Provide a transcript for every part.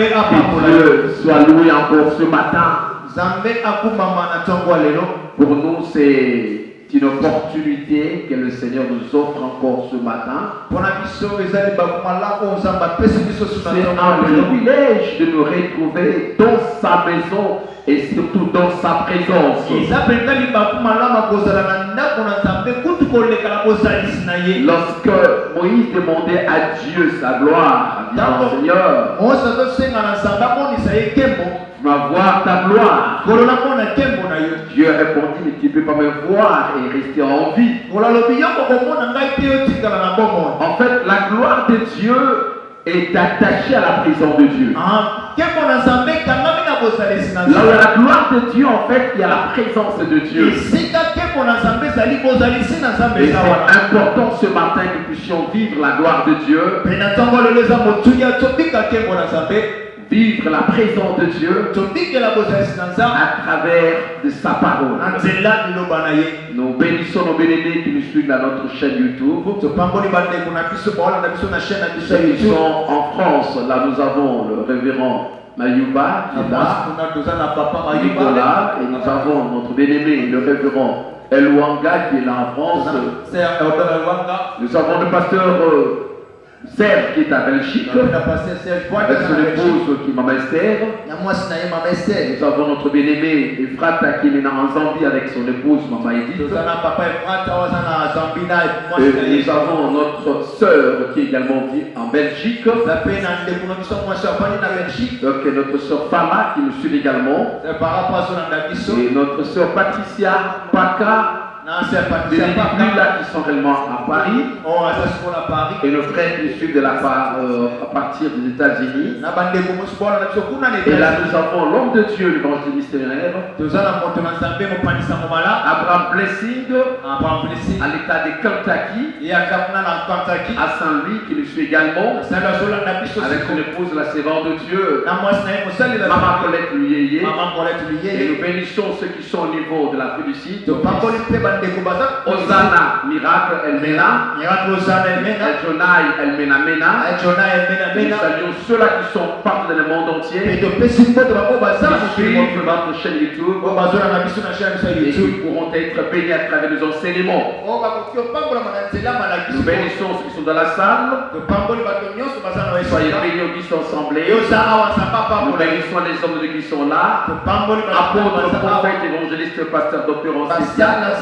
Que Dieu soit loué encore ce matin. Pour nous, c'est une opportunité que le Seigneur nous offre encore ce matin. C'est un privilège de nous retrouver dans sa maison et surtout dans sa présence. Lorsque Moïse demandait à Dieu sa gloire, Seigneur, tu vas voir ta gloire. Dieu répondit, mais tu ne peux pas me voir et rester en vie. En fait, la gloire de Dieu est attachée à la présence de Dieu. Là où il y a la gloire de Dieu, en fait, il y a la présence de Dieu. Et c'est important ce matin que nous puissions vivre la gloire de Dieu. Vivre la présence de Dieu à travers de sa parole. Nous bénissons nos bien-aimés qui nous suivent dans notre chaîne YouTube. Ceux qui sont en France, là nous avons le révérend Mayuba qui est là, Nicolas, et nous avons notre bien-aimé, le révérend Elwanga qui est là en France. Nous avons le pasteur Serge qui est à Belgique, avec son épouse qui est Maman Esther. Nous avons notre bien-aimé Efrata qui est en Zambie avec son épouse Maman Edith. Et nous avons notre sœur qui est également en Belgique. Donc notre sœur Fama qui nous suit également. Et notre sœur Patricia Paka. Des plus là qui sont réellement à Paris. Et nos frères qui suivent de la part à partir des États-Unis. Et là nous avons l'homme de Dieu, l'évangéliste missionnaire, Abraham Blessing, à l'état de Kentucky, à Saint-Louis qui nous suit également, avec son épouse la servante de Dieu, Maman Colette Luyeye. Et nous bénissons ceux qui sont au niveau de la félicite. Osana, miracle, Elmena. Eljonai, Elmena Mena. Nous saluons ceux-là qui sont partout dans le monde entier. Qui suivent notre chaîne YouTube. Et qui pourront être bénis à travers les enseignements. Nous bénissons ceux qui sont dans la salle. Soyez bénis qui sont assemblés. Nous bénissons les hommes de Dieu qui sont là. Apôtres, prophètes, évangélistes, pasteurs, docteurs, enseignants.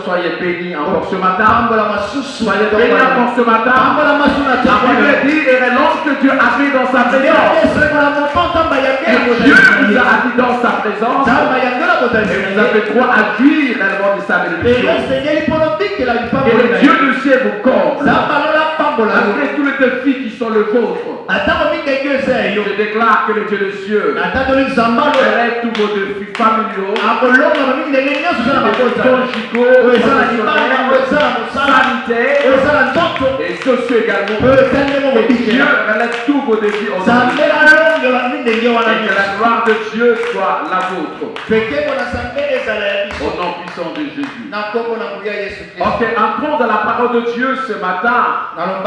Soyez bénis encore ce matin. Soyez bénis encore ce matin. La Bible dit, et lorsque Dieu a mis dans sa présence, et Dieu nous a mis dans sa présence, et vous avez droit à jouir réellement de sa bénédiction. Et Dieu du ciel vous comble. Malgré tous les défis qui sont le vôtre, je déclare que le Dieu des cieux élève tous vos défis familiaux, conjugaux, sanitaires et sociaux également. Et Dieu relève tous vos défis en que la gloire de Dieu soit la vôtre. Au nom puissant de Jésus. Ok, entrons dans la parole de Dieu ce matin. Nous allons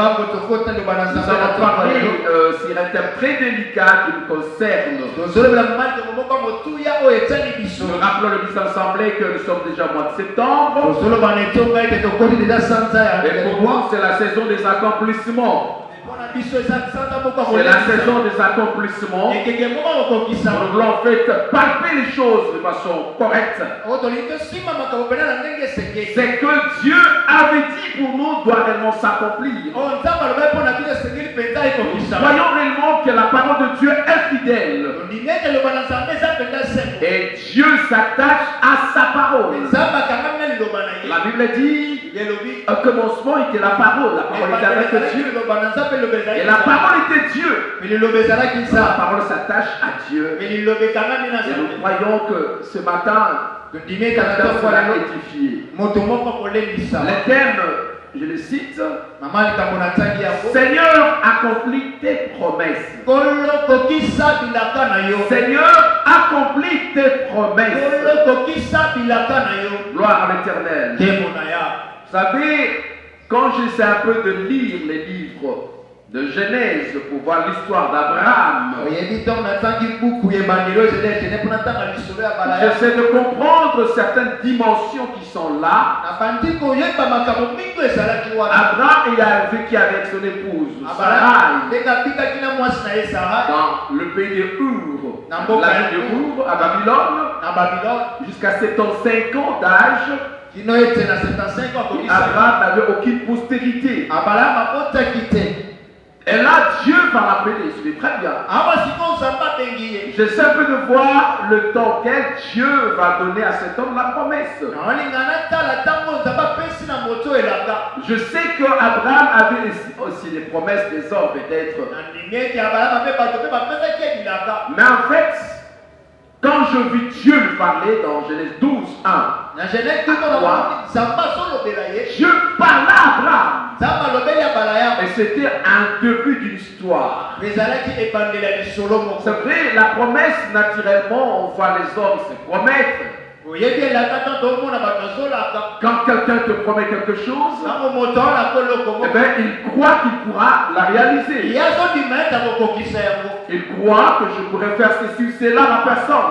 parler sur un thème très délicat qui nous concerne. Nous rappelons le bis assemblée que nous sommes déjà au mois de septembre. Et pour moi, c'est la saison des accomplissements. C'est la saison des accomplissements. Nous voulons en fait palper les choses de façon correcte. C'est que Dieu avait dit pour nous doit réellement s'accomplir. Voyons réellement que la parole de Dieu est fidèle. Et Dieu s'attache à sa parole. La Bible dit au commencement était la parole. La parole était avec Dieu. Et la parole était Dieu. La parole s'attache à Dieu. Et nous croyons que ce matin, quelqu'un sera édifié. Le thème, je le cite, Seigneur, accomplis tes promesses. Seigneur, accomplis tes promesses. Gloire à l'Éternel. Vous savez, quand j'essaie un peu de lire les livres de Genèse pour voir l'histoire d'Abraham, j'essaie de comprendre certaines dimensions qui sont là. Abraham, il a vécu avec son épouse Sarai dans le pays de Ur, la ville de Ur à Babylone, jusqu'à 75 ans d'âge. Abraham n'avait aucune postérité. Et là, Dieu va l'appeler, c'est très bien. J'essaie un peu de voir le temps qu'est Dieu va donner à cet homme la promesse. Je sais qu'Abraham avait aussi les promesses des hommes, peut-être. Mais en fait, quand je vis Dieu lui parler dans Genèse 12, 1, Dieu parla à Abraham. Et c'était un début d'une histoire. C'est vrai, la promesse, naturellement, on voit les hommes se promettre. Quand quelqu'un te promet quelque chose, eh bien, il croit qu'il pourra la réaliser. Il croit que je pourrais faire ceci ou cela à la personne.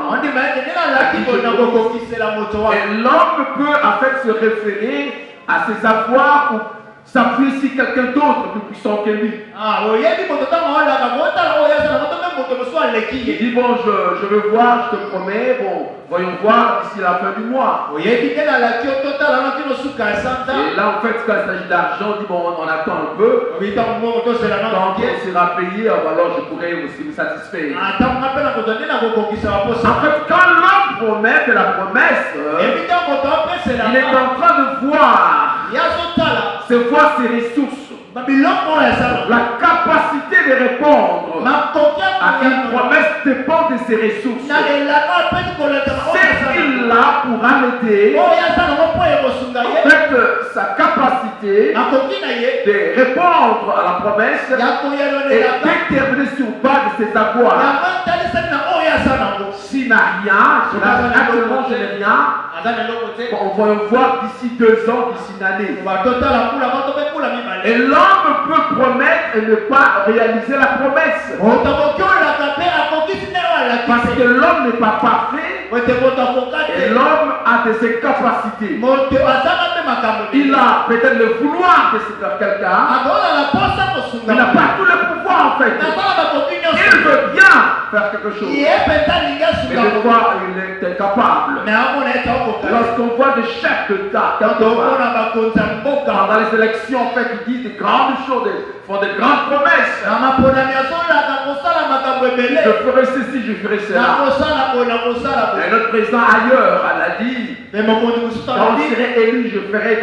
Et l'homme peut en fait se référer à ses avoirs ou s'appuyer sur quelqu'un d'autre plus puissant que lui. Il dit bon, je veux voir, je te promets, bon, voyons voir d'ici la fin du mois. Et là en fait, quand il s'agit d'argent, on dit bon, on attend un peu. Quand on sera payé, alors je pourrai aussi me satisfaire. En fait, quand l'homme promet que la promesse, il est en train de voir, ses ressources. La capacité de répondre à une promesse dépend de ses ressources. C'est qu'il a pourra l'aider. En fait, sa capacité de répondre à la promesse est déterminée sur base de ses avoirs. S'il n'a rien, actuellement je n'ai rien, on va le voir d'ici 2 ans, d'ici une année. Et l'homme peut promettre et ne pas réaliser la promesse. Parce que l'homme n'est pas parfait. Et l'homme a de ses capacités. Il a peut-être le vouloir de se faire quelqu'un. Il n'a pas tout le pouvoir en fait. Il veut bien faire quelque chose. Mais des fois, il est incapable. Lorsqu'on voit des chefs d'État, pendant les élections, en fait, ils disent de grandes choses, font de grandes promesses. Je ferai ceci, je ferai cela. Et notre président ailleurs, elle a dit, quand je serai élu, je ferai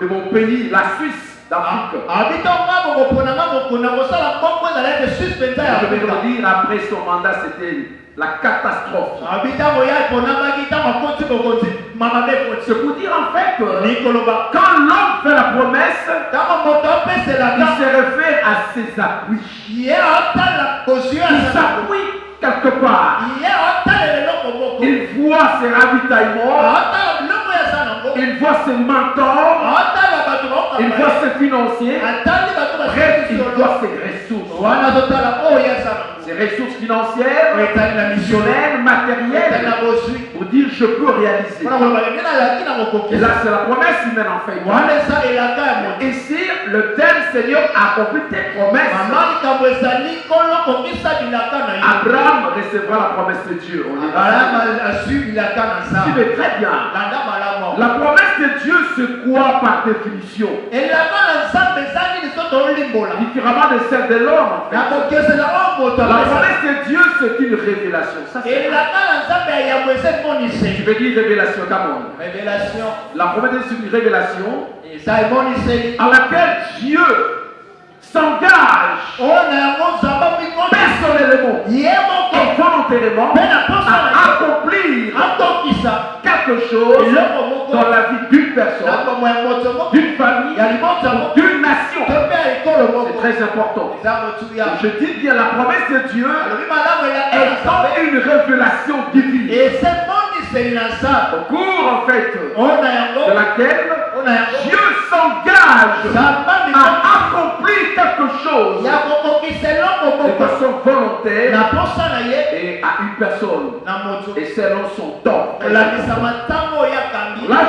de mon pays, la Suisse, d'Afrique. Je vais le dire, après son mandat, c'était la catastrophe. C'est pour dire en fait que quand l'homme fait la promesse, il se réfère à ses appuis. Il s'appuie quelque part. Il voit ses ravitaillements. Il voit ses mentors. Il voit ses financiers. Bref, il voit ses ressources. Ses ressources financières, missionnaires, matérielles, pour dire je peux réaliser. Et là, c'est la promesse humaine en fait. Ici, le thème Seigneur a accompli tes promesses. Abraham recevra la promesse de Dieu. Suivez très bien. La promesse de Dieu, c'est quoi par définition? Différemment de celle de l'homme. En fait. La promesse de Dieu, c'est une révélation. Ça, c'est tu veux dire révélation, Camon. Révélation. La promesse de Dieu, c'est une révélation à laquelle Dieu s'engage personnellement et volontairement à accomplir quelque chose dans la vie d'une personne, d'une famille, d'une nation. C'est très important. Je dis bien la promesse de Dieu est une révélation divine. Au cours en fait de laquelle Dieu s'engage à accomplir quelque chose de façon volontaire et à une personne et selon son temps. Là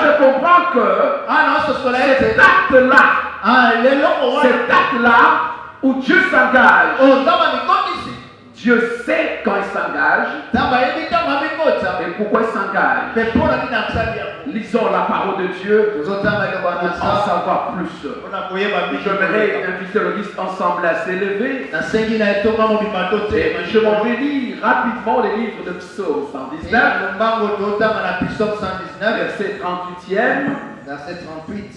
je comprends que cet acte-là où Dieu s'engage, Dieu sait quand il s'engage et pourquoi il s'engage. Lisons la parole de Dieu pour en savoir plus. J'aimerais inviter le liste ensemble à s'élever. Je m'en vais lire rapidement les livres de Psaume 119, verset 38e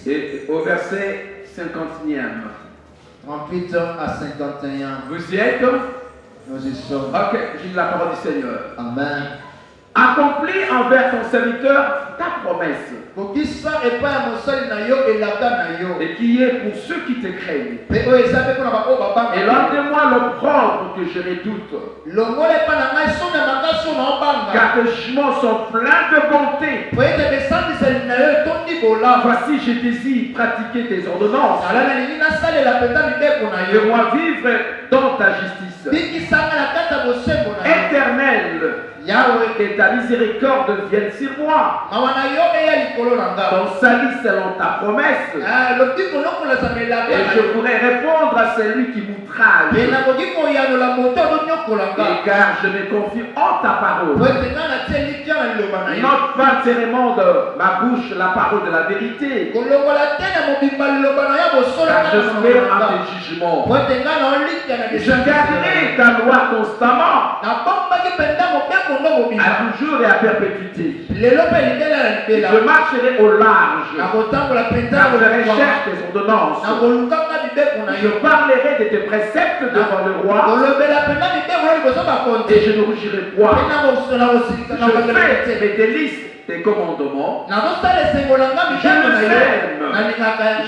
et au verset 51e. 38 à 51. Vous y êtes? Nous y sommes. Ok, j'ai la parole du Seigneur. Amen. Accomplis envers ton serviteur ta promesse. Et qui est pour ceux qui te craignent. Et lendemain l'opprobre que je redoute. Car tes jugements sont pleins de bonté. Voici, je désire pratiquer tes ordonnances. Fais-moi vivre dans ta justice. Éternel, Yahweh, que ta miséricorde vienne sur moi. Ton salut selon ta promesse. Et je pourrais répondre à celui qui m'outrage. Et car je me confie en ta parole. Note pas seulement de ma bouche la parole de la vérité. Car j'espère en tes jugements. Je garderai ta loi constamment. À toujours et à perpétuité. Je marcherai au large. Car je recherche tes ordonnances. Je parlerai de tes préceptes devant le roi. Et je ne rougirai point. Je fais mes délices tes commandements.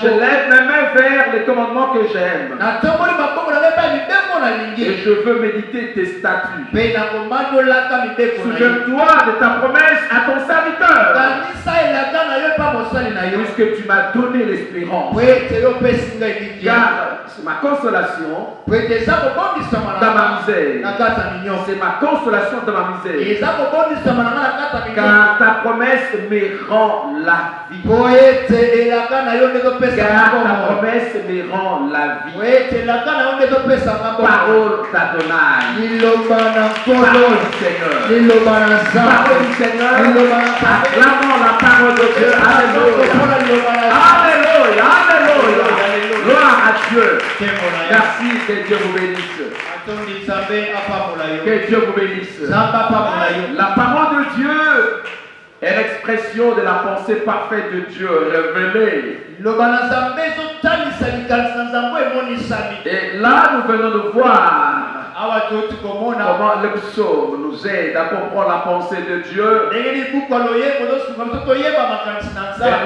Je lève mes mains vers les commandements que j'aime. Et je veux méditer tes statuts. Souviens-toi de ta promesse à ton serviteur. Puisque tu m'as donné l'espérance. Car c'est ma consolation dans ma misère. C'est ma consolation dans ma misère. Car ta promesse me rend la vie. Car ta promesse me rend la vie. Parole d'Adonai. Parole du Seigneur. Parole du Seigneur. Acclamons la parole de Dieu. Alléluia. Alléluia. Alléluia. Gloire à Dieu. Merci, que Dieu vous bénisse. Que Dieu vous bénisse. La parole de Dieu est l'expression de la pensée parfaite de Dieu révélée. Et là, nous venons de voir comment le psaume nous aide à comprendre la pensée de Dieu. Et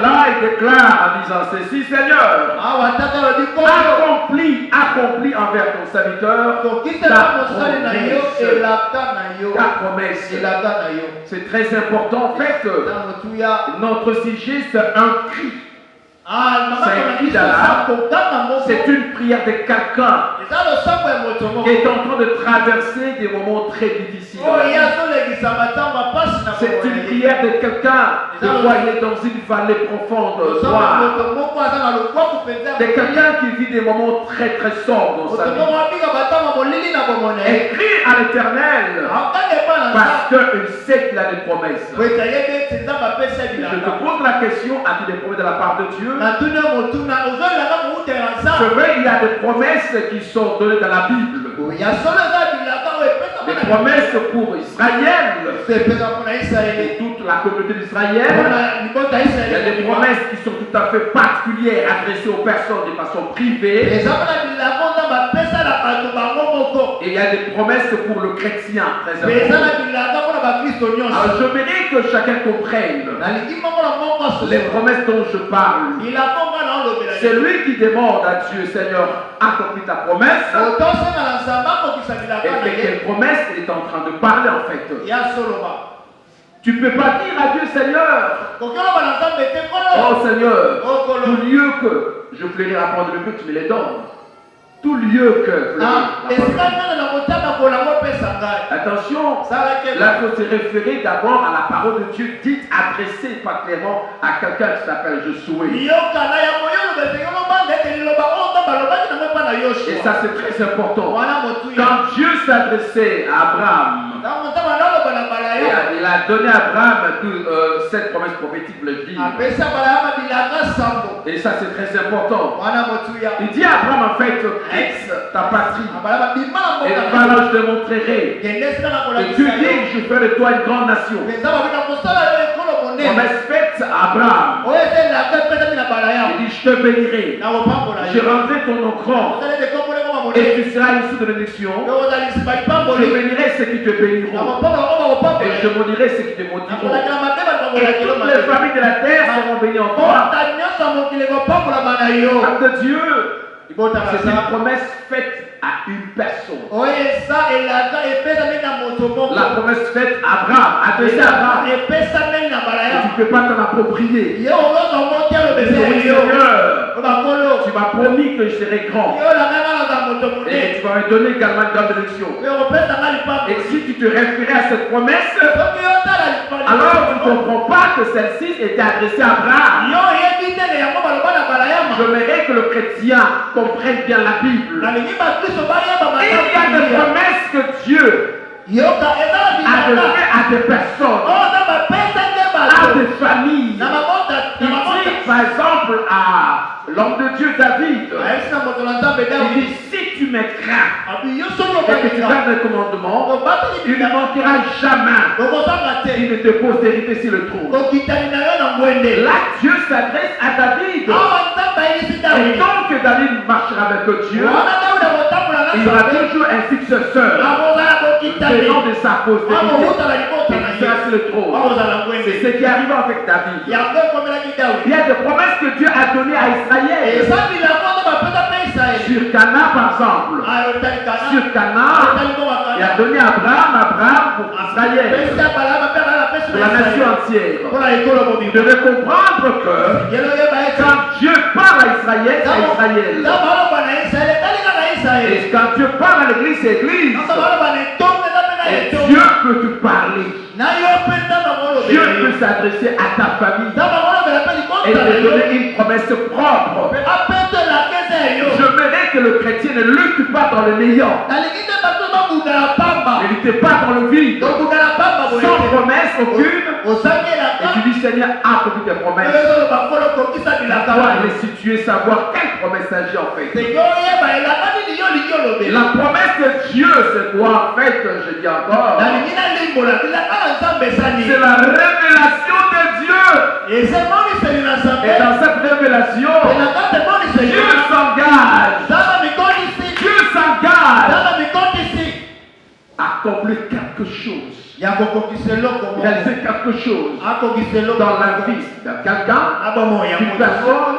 là, il déclare en disant ceci: Seigneur, accomplis envers ton serviteur ta promesse. ta promesse. C'est très important. En fait, notre sujet, c'est un cri. C'est un cri d'Allah. C'est une prière de quelqu'un qui est en train de traverser des moments très difficiles. C'est une prière de quelqu'un, des fois il est dans une vallée profonde, noire. De quelqu'un qui vit des moments très très sombres dans sa vie. Et crie à l'Éternel parce qu'il sait qu'il a des promesses. Je te pose la question, as-tu des promesses de la part de Dieu? C'est vrai, il y a des promesses qui sont données dans la Bible. Des promesses pour Israël, pour toute la communauté d'Israël. Il y a des promesses qui sont tout à fait particulières, adressées aux personnes de façon privée. Et il y a des promesses pour le chrétien, très important. Alors j'aimerais que chacun comprenne les promesses dont je parle. C'est lui qui demande à Dieu, Seigneur, accomplis ta promesse. Et de quelle promesse il est en train de parler en fait. Tu ne peux pas dire à Dieu, Seigneur, oh Seieur, tout lieu que je plairai à prendre le but, tu me les donnes. Tout lieu que. Attention, là il faut se référer d'abord à la parole de Dieu dite, adressée pas clairement à quelqu'un qui s'appelle Josué. Et ça c'est très important. Quand Dieu s'adressait à Abraham, il a donné à Abraham cette promesse prophétique, je le dis. Et ça c'est très important. Il dit à Abraham en fait, quitte ta patrie et va là je te montrerai. Et Dieu dit, je ferai de toi une grande nation. Promesse faite à Abraham. Il dit, je te bénirai. Je rendrai ton nom grand. Et tu seras issu de bénédiction. Je bénirai ceux qui te béniront. Et je maudirai ceux qui te maudiront. Et toutes les familles de la terre seront bénies en toi. Homme de Dieu, c'est une promesse faite à une personne. La promesse faite à Abraham, adressée à Abraham. Tu ne peux pas t'en approprier. Oui, Seigneur, tu m'as promis que je serai grand. Et tu vas me donner également une grande bénédiction. Et si tu te référais à cette promesse, alors tu ne comprends pas que celle-ci était adressée à Abraham. J'aimerais que le chrétien comprenne bien la Bible. Il y a des promesses que Dieu a données à des personnes, à des familles. Il dit par exemple à l'homme de Dieu David, il dit si tu me crains et que tu gardes le commandement, il ne manquera jamais. Il ne te pose d'hériter sur le trône. Là Dieu s'adresse à David. Et tant que David marchera avec Dieu, il y aura toujours un successeur venant de sa postérité qui sera sur le trône. C'est ce qui arrive avec David. Il y a des promesses que Dieu a données à Israël. Sur Cana par exemple. Sur Cana, il a donné à Abraham pour Israël. Pour la nation entière. Vous devez comprendre que quand Dieu parle à Israël, c'est Israël. Et quand Dieu parle à l'église, c'est l'église. Et Dieu peut te parler. Dieu peut s'adresser à ta famille et te donner une promesse propre. Je verrai que le chrétien ne lutte pas dans le néant. Ne lutte pas dans le vide. Sans promesse aucune. Et tu dis Seigneur, accomplis tes promesses. La foi elle est située, savoir quelle promesse s'agit en fait. La promesse de Dieu, c'est quoi en fait, je dis encore. C'est la révélation de Dieu. Et dans cette révélation, Dieu s'engage. Dieu s'engage à accomplir quelque chose. Réaliser quelque chose dans la vie de quelqu'un, d'une personne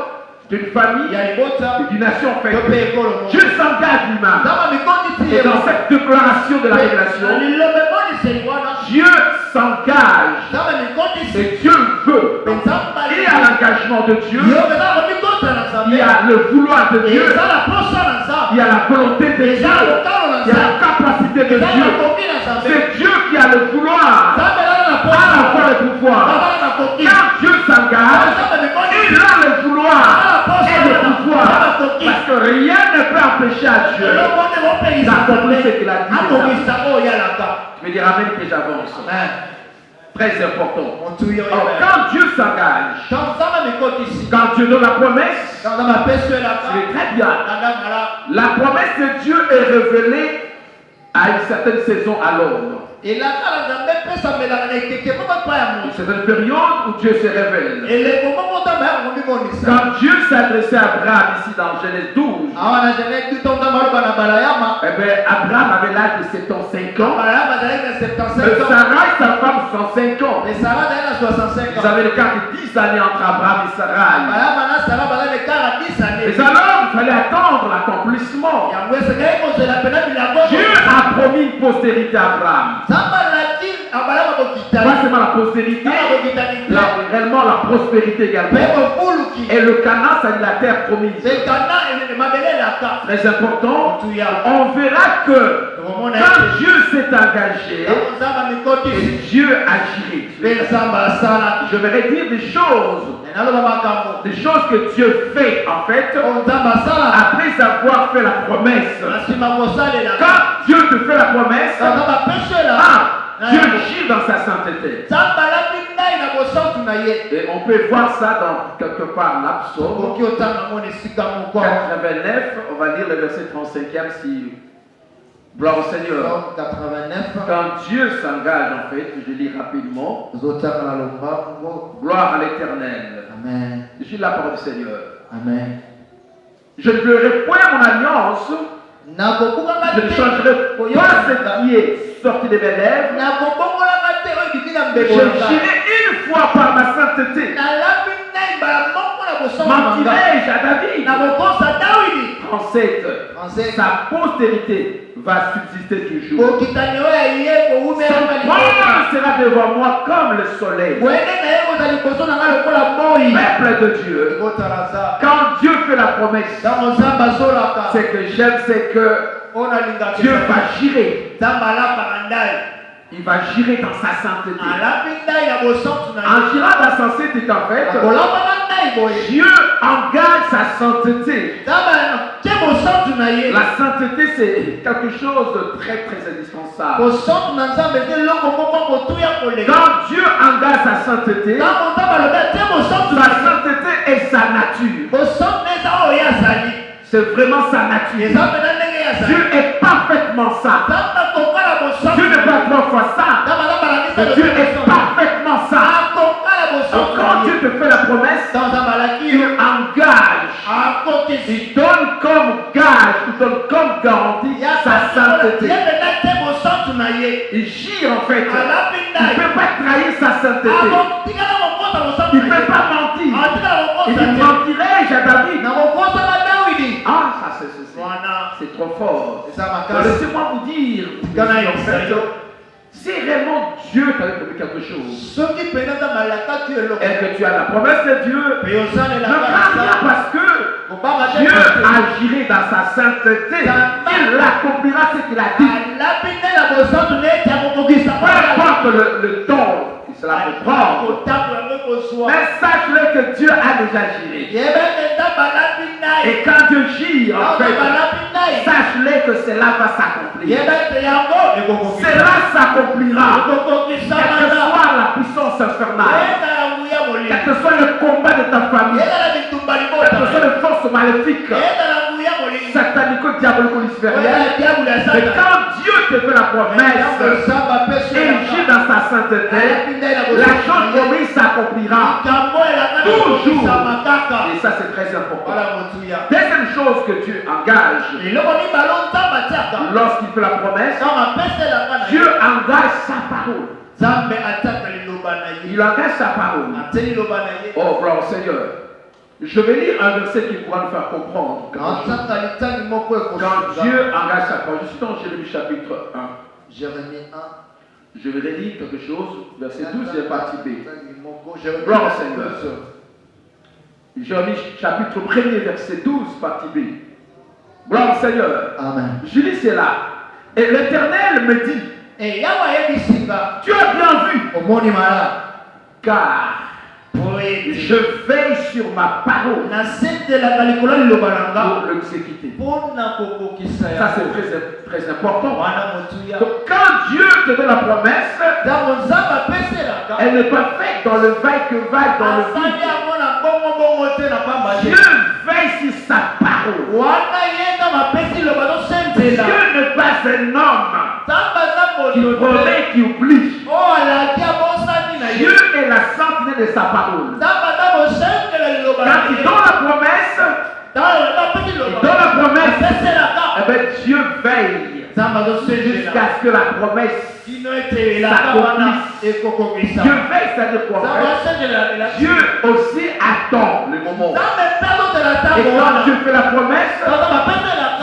d'une famille ya libota et d'une nation fait yo que pe ekolo mo Dieu s'engage lui-même. nzambe mikondisi Et dans cette déclaration de la révélation, lilobe mondiseli wana Dieu s'engage nzambe mikondisi et Dieu veut. pe nzambe Il y a l'engagement de Dieu, yo peza komikota na il y nzambe a le vouloir de Dieu, eza na posa na nzambe il y a la volonté de Dieu, eza lokalo na il y a la nzambe capacité de eza na Dieu. koki na nzambe C'est Dieu qui a le vouloir, nzambe eza na à la posa fois le pouvoir. eza na koki Quand Dieu s'engage, nzambe mikondisi il a le vouloir et le pouvoir. Parce que rien ne peut empêcher à Dieu eloko nde kopelisa d'accomplir ce qu'il a dit. akomisa oyo yalaka Je vais dire amen que j'avance. Très important. motu yo Alors, quand Dieu s'engage, quand nzambe mikondisi quand Dieu donne la promesse, quand nzambe apesi elaka c'est très bien. kandangala La promesse de Dieu est révélée à une certaine saison à l'homme. elaka na nzambe epesamelaka na ekeke moko epai ya Une moto certaine période où Dieu se révèle. eleko moko nzambe yako mimonisa Quand Dieu s'est adressé à Abraham ici dans Genèse 12, awa na genèse duto nzambe aloba na balayama eh bien, Abraham avait l'âge de 75 ans. balayama azalaki na 75 Mais ans Sarah et sa femme 65 ans. et sara azalaki na 65 Ils ans avaient l'écart de 10 années entre Abraham et Sarah. balayama na sara bazali lekara 10 années Mais alors, il fallait attendre l'accomplissement. yango esekaki kozela pena bilango Dieu a promis une postérité à Abraham. nzambe alaki abalama Pas kokitani seulement la postérité, kaka kokitani te réellement la prospérité également. mpe kofuluki Et le Canaan, ça dit la terre promise. ekana mabele elaka Très important, motu ya on verra que tokomona quand ete Dieu s'est engagé, ntango nzambe amikotisi Dieu agirait. mpe nzambe asalaki Je vais dire des choses, naloba makambo des choses que Dieu fait en fait, oyo nzambe asalaka après avoir fait la promesse. na nsima kosalelaka Quand Dieu te fait la promesse, nzambe apesi elaka Dieu gire dans sa sainteté. nzambe alapi ndai na bosantu na ye Et on peut voir ça dans quelque part l'Absaume okoki otanga mona esika moko 89, on va lire le verset 35e si... Gloire au Seigneur. Psalm 89 Quand Dieu s'engage, en fait, je lis rapidement, ozotanga na lombango gloire à l'Éternel. amen Je lis la parole du Seigneur. amen Je ne ferai point mon alliance, nakokokanga je ne te changerai pas ce qui est sorti de mes lèvres. nakobongolaka te oyo ebiki na Je mbeko nanga girai une fois par ma sainteté. nalapi ndai mbala moko na bosantu nanga Mentirai-je à David? nakokosa dawidi 37. Sa postérité va subsister toujours. kokitani oyo aye kowumela Moi sera devant moi comme le soleil. boyende na ye koza liboso na ngai lokola moi Peuple de Dieu, ekotala za quand Dieu fait la promesse, ntango nzambe azolaka ce que j'aime, c'est que oyo nalingaka Dieu va girer. nzambe alapaka ndai Il va girer dans sa sainteté. alapi ndai na bosantu na En girant dans sa sainteté, en fait, akolapaka ndai boye Dieu engage sa sainteté. nzambe tie bosantu na ye La sainteté, c'est quelque chose de très, très indispensable. bosantu na nzambe eza eloko moko motuya koleka Quand Dieu engage sa sainteté, ntango nzambe alobi tie bosantu na sa ye sainteté est sa nature. bosantu eza oyo azali C'est vraiment sa nature. eza mpena ndenge ye Dieu azali est parfaitement ça. nzambe akokala bosantu Dieu n'est pas trois fois ça. nzambe azabalakisa Mais Dieu est parfaitement ça. akokala Donc bosantu quand na Dieu ye te fait la promesse, ntango nzambe alaki il engage. akokisi Il donne comme gage, il donne comme garantie sa sainteté. ye mpena te bosantu na ye Il gire en fait. alapi Il ndai ne peut pas trahir sa sainteté. akotikala kokosa bosantu Il ne na peut ye pas mentir. atikala Il kokosa dit te mentirai-je à David? nakokosaka dawidi Ah, ça wana c'est trop fort. eza Donc, makasi laissez-moi vous dire, Kana en yebisa fait, yo si réellement Dieu t'avait promis quelque chose, soki mpenza nzambe alakaki eloko et que tu as la promesse de Dieu, mpe ne osalelaka crains rien na parce que kobanga te Dieu te agirait dans sa sainteté. Il accomplira ce qu'il a dit. alapi nde na bosantu neti akokokisa Peu importe le don que cela peut prendre. kotambo yango ekozwa Mais sache-le que Dieu a déjà giré. yebeke nzambe alapi ndai Et quand Dieu gire, en nzambe fait, alapi ndai sache-le que cela va s'accomplir. yebeke yango ekokokisa Cela s'accomplira. Quelle que ekokokisamana soit la puissance infernale, yenda yango ya molimo quel que soit le combat de ta famille, yenda na bitumba quelles que libota soient les forces maléfiques, yenda yango ya molimo satanico-diabolico-lucifériennes, oya diable ya mais satana quand Dieu te fait la promesse, nzambe apesi et il gire dans sa sainteté, la chose promise s'accomplira. likambo elanga na Toujours. kokokisama kaka Et ça, c'est très important. wala motuya Deuxième chose que Dieu engage, eloko mibale nzambe atiaka lorsqu'il fait la promesse, ntango apeselaka na Dieu ye engage sa parole. nzambe atiaka liloba na ye Il engage sa parole. atie liloba na ye Oh, gloire au Seigneur. Je vais lire un verset qui pourra nous faire comprendre. Quand Dieu engage sa parole, je suis dans Jérémie chapitre 1. Jérémie 1. Je vais lire quelque chose, verset 12 et partie B. Gloire au Seigneur. Jérémie chapitre 1er, verset 12, partie B. Gloire au Seigneur. Amen. Je lis cela. Et l'Éternel me dit, tu as bien vu, car je veille sur ma parole pour l'exécuter. Ça c'est très important. Donc quand Dieu te donne la promesse, elle n'est pas faite dans le vaille-que-vaille, dans le vide. Dieu veille sur sa parole. Dieu n'est pas un homme qui promet, qui oublie. Dieu est la sentinelle de sa parole. Quand il donne la promesse, eh bien, Dieu veille jusqu'à ce que la promesse s'accomplisse. Dieu veille, c'est-à-dire quoi? Dieu aussi attend le moment. Et quand Dieu fait la promesse,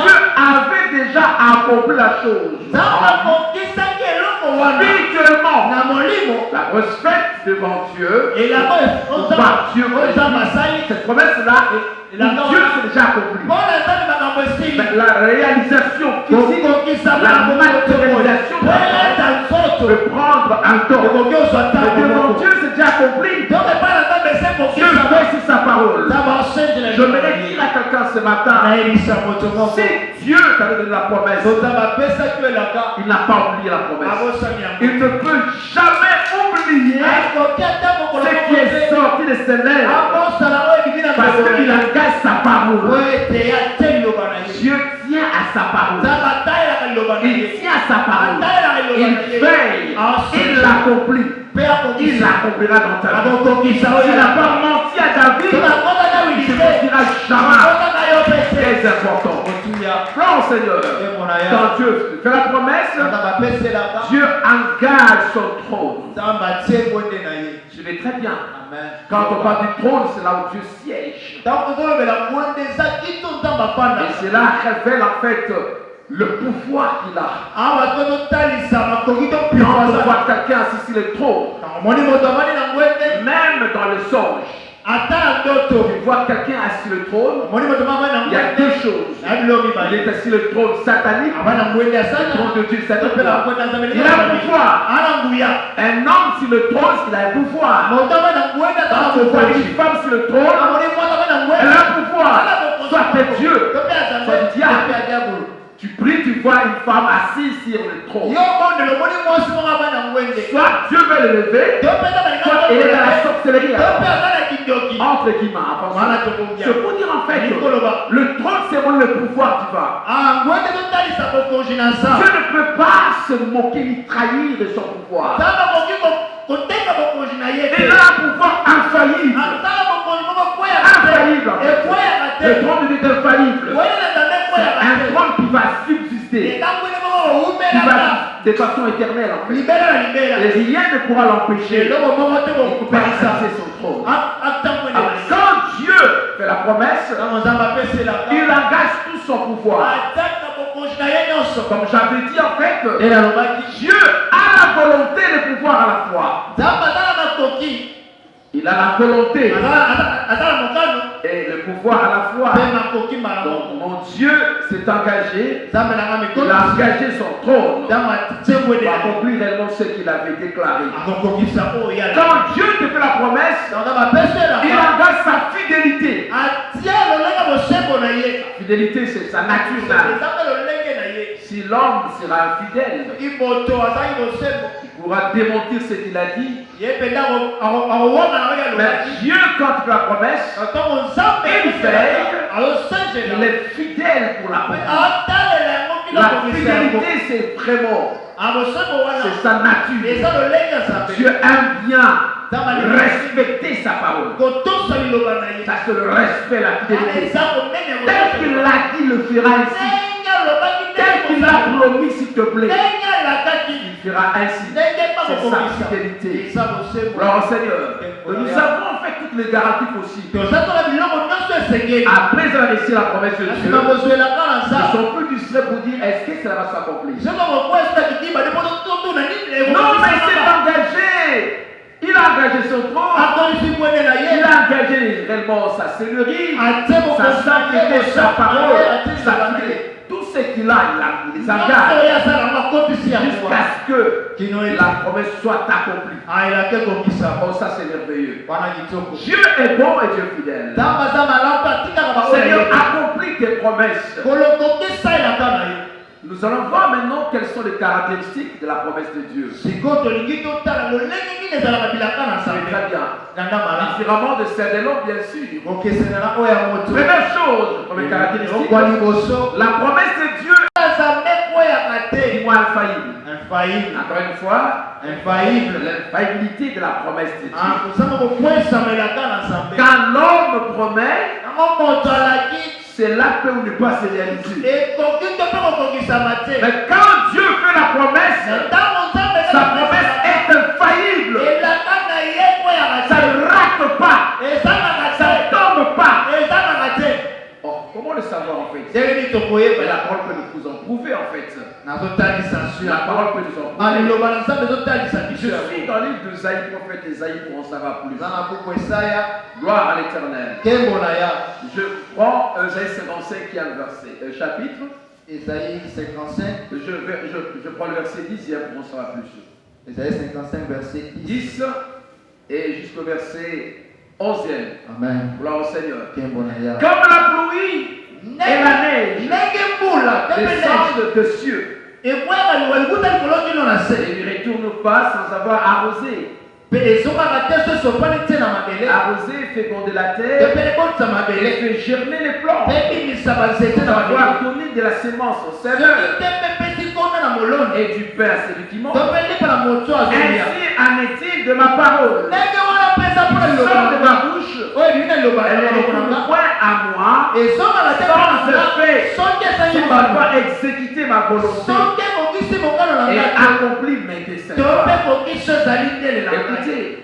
Dieu avait déjà accompli la chose. Spirituellement, la prospecte devant Dieu, par Dieu, cette promesse-là, Dieu s'est déjà accompli. Mais la réalisation physique, la matérialisation peut prendre un temps. Mais devant Dieu, c'est déjà accompli. Dieu fait sur sa parole. Je voudrais dire à quelqu'un ce matin, si Dieu t'a donné la promesse, il n'a pas oublié la promesse. Il ne peut jamais oublier ce qui est sorti de ses lèvres parce qu'il engage sa parole. Dieu tient à sa parole. Il tient à sa parole. Il veille. Il l'accomplit. Il l'accomplira dans ta vie. S'il n'a pas menti à David, il ne mentira jamais. Très important. Frère Seigneur, quand Dieu fait la promesse, Dieu engage son trône. Je vais très bien. Quand on parle du trône, c'est là où Dieu siège. Et cela révèle en fait le pouvoir qu'il a. Quand on voit quelqu'un assis sur le trône, même dans le songe, tu vois quelqu'un assis sur le trône, il y a deux choses. Il est assis sur le trône satanique, le trône de Dieu satanique. Il a un pouvoir. Un homme sur le trône, il a un pouvoir. Quand on voit une femme sur le trône, elle a un pouvoir. Soit c'est Dieu, soit le diable. Tu pries, tu vois une femme assise sur le trône. Soit Dieu veut le lever, soit il est dans la sorcellerie. Entre guillemets. C'est pour dire en fait que le trône c'est vraiment le pouvoir divin. Dieu ne peut pas se moquer ni trahir de son pouvoir. Il a un pouvoir infaillible. Infaillible. Le trône de Dieu est infaillible. C'est un trône qui va subsister. Qui va de façon éternelle en fait. Et rien ne pourra l'empêcher. Il peut exercer son trône. Alors, quand Dieu fait la promesse, il engage tout son pouvoir. Comme j'avais dit en fait, Dieu a la volonté et le pouvoir à la fois. Il a la volonté et le pouvoir à la fois. Donc mon Dieu s'est engagé, il a engagé son trône pour accomplir réellement ce qu'il avait déclaré. Quand Dieu te fait la promesse, il engage sa fidélité. La fidélité, c'est sa nature même. Si l'homme sera infidèle, il pourra démentir ce qu'il a dit. Mais Dieu, quand il fait la promesse, il veille, il est fidèle pour la promesse. La fidélité, c'est vraiment, c'est sa nature. Dieu aime bien respecter sa parole. Ça, c'est le respect, la fidélité. Tel qu'il l'a dit, il le fera ainsi. Tel qu'il a promis, s'il te plaît, il fera ainsi. C'est sa fidélité. Alors Seigneur, nous avons en fait toute toutes les garanties possibles. tozakola biloko nyonso esengeli Après avoir laissé la promesse de Dieu, nsima kozwelaka na ils ne nzambe sont plus distraits pour dire est-ce que cela va s'accomplir. soki okokwesa kitiba ndipo totuna nini Non, mais il s'est engagé. Il a engagé son trône. akolisi mwene na Il ye a engagé réellement sa seigneurie, atie sa bokonzi sainteté, sa parole, atie sa nzambe fidélité. Tout ce qu'il a, il les nyonso engage oyo asalaka akopisi yango jusqu'à ce que kino la promesse soit accomplie. ayelaki ekokisa Oh, ça c'est merveilleux. wana kitoko Dieu est bon et Dieu fidèle. nzambe aza malamu atikaka Seigneur, baoyo accomplis tes promesses. kolokokisa elaka na ye Nous allons voir maintenant quelles sont les caractéristiques de la promesse de Dieu. sikoyo tolingi totala lolenge nini ezalaka bilaka na C'est nzambe très bien. nanga malamu Différemment de celle de l'homme, bien sûr. kokesenela oyo ya moto Première chose, première caractéristique, okwa liboso la promesse de Dieu nzambe koyaka te est infaillible. infaillible Encore une fois, infaillible l'infaillibilité de la promesse de Dieu. kozanga kokwesamelaka na nzambe Quand l'homme promet, yango moto alaki c'est là que ne pas se réaliser. ekoki to mpe kokokisama te Mais quand Dieu fait la promesse, ntango nzambe sa promesse est infaillible. elaka na ye koyaka Ça te ne rate pas. ezangaka Ça ne te tombe pas. ezangaka te Oh, comment le savoir en fait? ndenge nini Mais tokoyeba la parole peut nous en prouver en fait. nazotalisa nsu La ya parole peut nous en prouver. aliloba na nzambe ezotalisa Je biso suis dans le livre d'Esaïe, prophète Esaïe, pour en savoir plus. eza na buku esaya Gloire à l'éternel. nkembo na ya Je prends Esaïe 55 qui a le verset, chapitre. esaïe 55 Je prends le verset 10 pour en savoir plus. esaïe 55 verset 10 10 et jusqu'au verset 11e. amen Gloire au Seigneur. nkembo na ya Comme la pluie et la neige ndenge mbula tembe neige descendent de cieux ekweyaka liwa likuta likolo kino na se et ne retournent pas sans avoir arrosé. mpe ezokaka te so esopani te na mabele Arrosé, féconder la mpe terre mpe ekotisa et mabele fait germer les plantes. mpe ebimisa banzete na Avoir mabele donné de la sémence au soki Seigneur te mpe epesi kona na moloni et du pain à celui qui mange. to mpe lipa na moto azolia Ainsi en est-il de ma parole. ndenge wana mpenza mpona Qui liloba sort de na ma nga bouche, oyo ebimi na liloba elle na ne loboko na retourne nga point à moi ezongaka te mpona nga soki esangi sans bango avoir exécuté ma volonté soki ekokisi mokano na et nga te accompli mes desseins. to mpe kokisi ezali ndelela ngai Écoutez,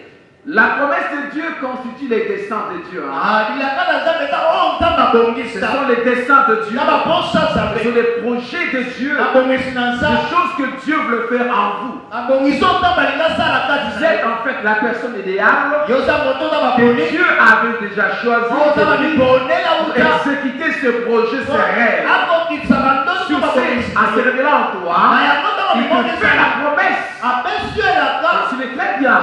la promesse de Dieu constitue les desseins de Dieu. bilaka na nzambe eza oyo nzambe abongisa Ce sont les desseins de Dieu. na baposa Ce nzambe sont les projets de Dieu. abongisi na Des nzambe choses que Dieu veut faire en vous. abongisi oyo nzambe alingi asala kati Vous na êtes en fait la personne idéale yo oza moto oza que baponi Dieu avait déjà choisi oyo oza pour bamiponela uta exécuter ce projet, ce rêve. akokisa bandoso Sur ce, en se révélant en toi, na yango ntango il te fait la promesse. apesi yo elaka Tu le très bien.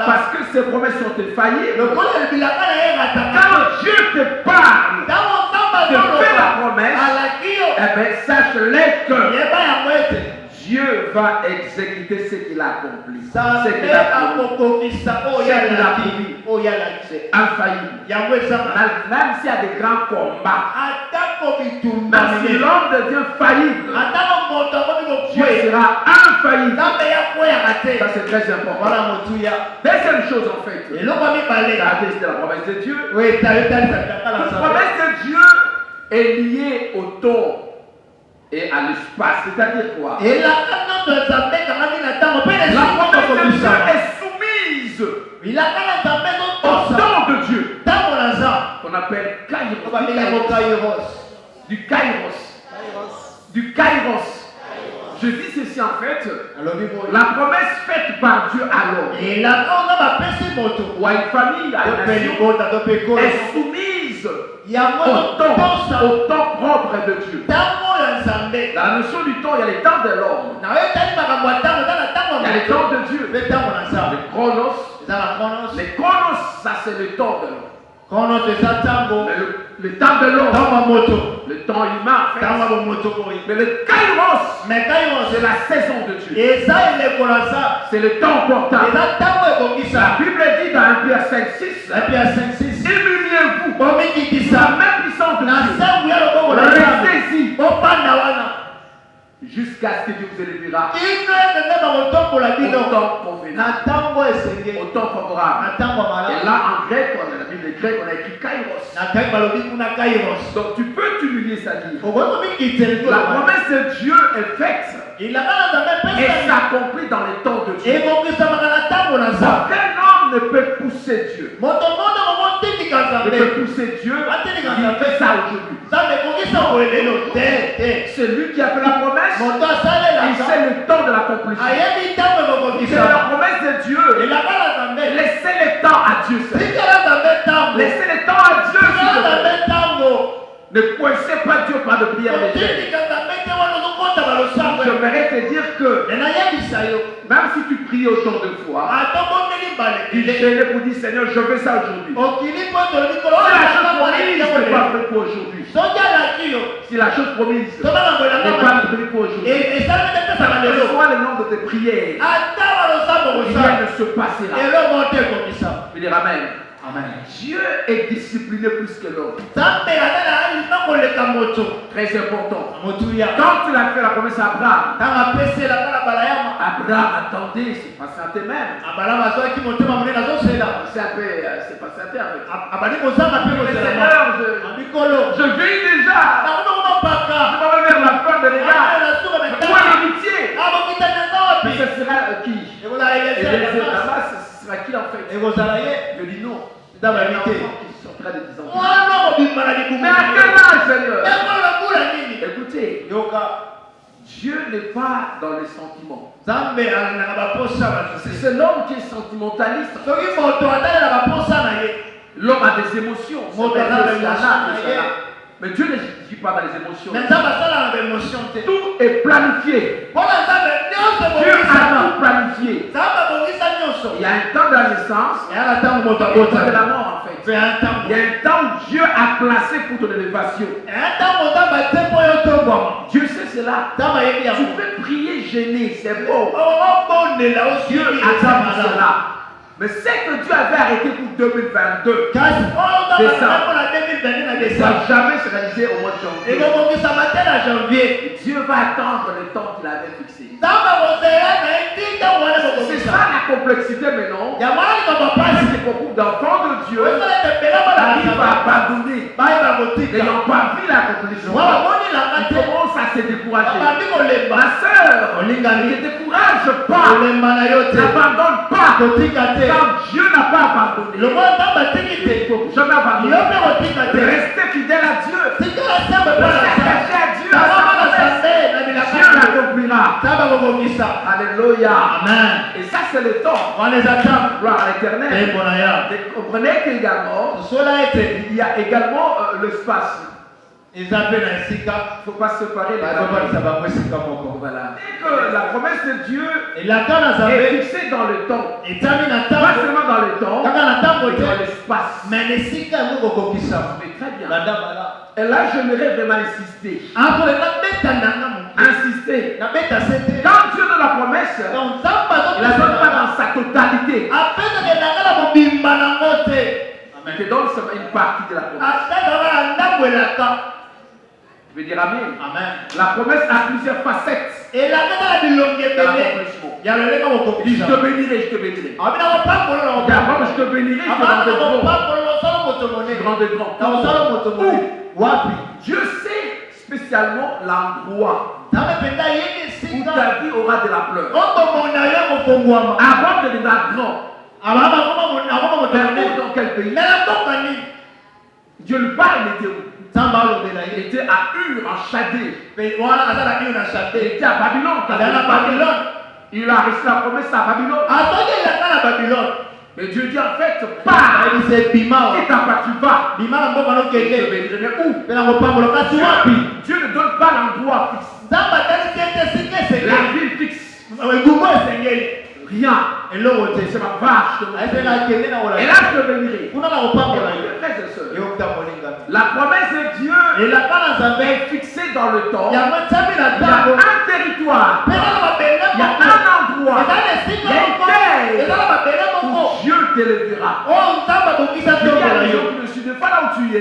Parce que ces promesses sont infaillibles. lokola bilaka na ye erataka Quand Dieu te parle, ntango nzambe te fait la azoloba promesse, alaki yo eh bien, sache-les que yeba yango ete Dieu va exécuter ce qu'il a accompli. Ce nzambe qu'il a promis. akokokisa oyo alaki oyo alaki Infaillible. yango ezanga Même s'il y a des grands combats, atako bitumba même si minene l'homme devient faillible, atako moto akomi Dieu kokwe sera infaillible. nzambe yakweyaka te Ça c'est très important. wana motuya Deuxième chose en fait, eloko mibale caractéristique de la promesse de Dieu. oyo etalisaka kala La nzambe promesse de Dieu est liée au temps et à l'espace. C'est-à-dire quoi? elaka nzoto ya nzambe ekangami na ntango mpe na La esika promesse de Dieu kokobisama est soumise bilaka na nzambe au ezotosa temps de Dieu, ntango na nzambe qu'on appelle Kairos. babengango kairos Du Kairos. Du Kairos. Je dis ceci en fait, alobi boye la promesse faite par Dieu à l'homme elaka oyo nga bapesi moto ou à une famille, à to une mpe nation, libota to mpe kolo est soumise yango au ezotosa temps propre de Dieu. ntango ya nzambe Dans la notion du temps, il y a les temps de l'homme, na oyo etali makambo ya ntango eza na ntango il y ya a les moto temps de Dieu. mpe ntango na nzambe Les chronos, eza na kronos les chronos, ça c'est le temps de l'homme. kronos eza ntango Mais le temps de l'homme, ntango ya moto le temps humain en fait. ntango ya bomoto boye Mais le kairos, me kairos c'est la saison de Dieu. eza eleko na nzambe C'est le temps portable. eza ntango La ekokisa Bible dit dans 1 Pierre 5:6, epi ya 5-6 humiliez-vous omikitisa la main puissante de na Dieu. nsangu ya loboko na nzambe Restez-y opanda wana jusqu'à ce que Dieu vous élèvera kino ekende bakotombola au bino temps convenable, na ntango esenge au temps favorable. na ntango ya Et malamu là, en grec, dans la Bible grecque, on a écrit kairos. na ngai balobi kuna kairos Donc tu peux t'humilier, c'est-à-dire okotomikitisa la promesse de Dieu est faite ilaka na nzambe et epesa s'accomplit dans les temps de Dieu. ekokisamaka na ntango na nzambe Aucun homme ne peut pousser Dieu. moto moto peut pousser Dieu, il fait ça aujourd'hui. C'est lui qui a fait la promesse, il sait le temps de l'accomplissement. C'est la promesse de Dieu. Laissez le temps à Dieu. Laissez le temps à Dieu. Ne coincez pas Dieu par de prières légères. J'aimerais te dire que même si tu pries autant de fois, tu gênes pour dire Seigneur, je veux ça aujourd'hui. Si la chose promise n'est pas prévue pour aujourd'hui, soit le nom de tes prières, rien ne se passera. Je dire Amen. Amen. Dieu est discipliné plus que l'autre. Très important. Quand il a fait la promesse à Abraham, Abraham attendait, c'est pas santé même. C'est pas santé avec. Seigneur, je vis déjà. Je vais vers la fin de l'égard. Moi l'amitié. Mais ce sera qui? Et Damas, ce sera qui en fait? Je dis non. Mais à quel âge, Seigneur? Écoutez, Dieu n'est pas dans les sentiments. C'est l'homme qui est sentimentaliste. L'homme a des émotions. Mais Dieu ne dit pas dans les émotions. Tout est planifié. Dieu a tout planifié. Il y a un temps de la naissance et un temps de la mort en fait. Il y a un temps où Dieu a placé pour ton élévation. Dieu sait cela. Tu peux prier gêné, c'est beau. Dieu attend cela. Mais ce que Dieu avait arrêté pour 2022, ça ne va jamais se réaliser au mois de janvier. Dieu va attendre le temps qu'il avait fixé. C'est ça la complexité maintenant. C'est beaucoup d'enfants de Dieu arrivent à abandonner, n'ayant pas vu l'accomplissement. Ils commencent à se décourager. Ma soeur, ne décourage pas, n'abandonne pas. Quand Dieu n'a pas abandonné, il ne faut jamais abandonner. Restez fidèle à Dieu. Restez attaché à Dieu. Dieu l'accomplira. Alléluia. Amen. Et ça, c'est le temps. On les attend. Gloire à l'éternel. Comprenez qu'également, il y a également l'espace. Il ne faut pas séparer les amours. Voilà. Et que la promesse de Dieu est fixée dans le temps. Pas seulement dans le temps, mais dans l'espace. Mais très bien. Et là, j'aimerais vraiment insister. Insister. Quand Dieu donne la promesse, il ne la donne pas dans sa totalité. Il te donne seulement une partie de la promesse. Je veux dire Amen. Amen. La promesse a plusieurs facettes. Et la l'accomplissement. Je te bénirai, je te bénirai. D'abord, je te bénirai, je te rendrai grand. Dieu sait spécialement l'endroit où ta vie aura de la pleurs. Avant de devenir grand. Dans quel pays? Dieu lui parle, il était à Ur, en Chaldée. Il était à Babylone. Il a reçu la promesse à Babylone. Mais Dieu dit en fait, pars. Et t'as tu vas. Mais où? Dieu ne donne pas l'endroit fixe. La ville fixe. Rien. Et l'autre, c'est ma vache. Et là, je te bénirai. La promesse de Dieu est fixée dans le temps. Il y a un territoire. Il y a un endroit. Il y a une terre où Dieu t'élèvera. Il y a des gens qui ne suivent pas là où tu es.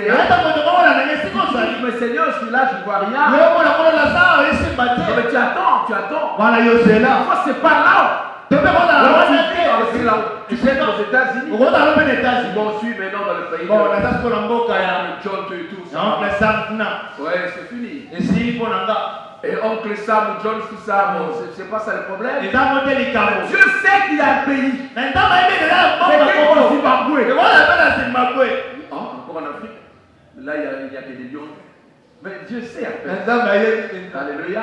Mais Seigneur, je suis là, je ne vois rien. Mais tu attends. Parfois, c'est pas là. Tu sais, aux États-Unis. Ils vont suivre maintenant dans le pays. John et tout ça. Ouais, c'est fini. Et oncle Sam ou John, tout ça, bon, c'est pas ça le problème. Dieu sait qu'il y a un pays. C'est Zimbabwe. encore en Afrique. Là, il y a que des lions. Mais Dieu sait. Alléluia.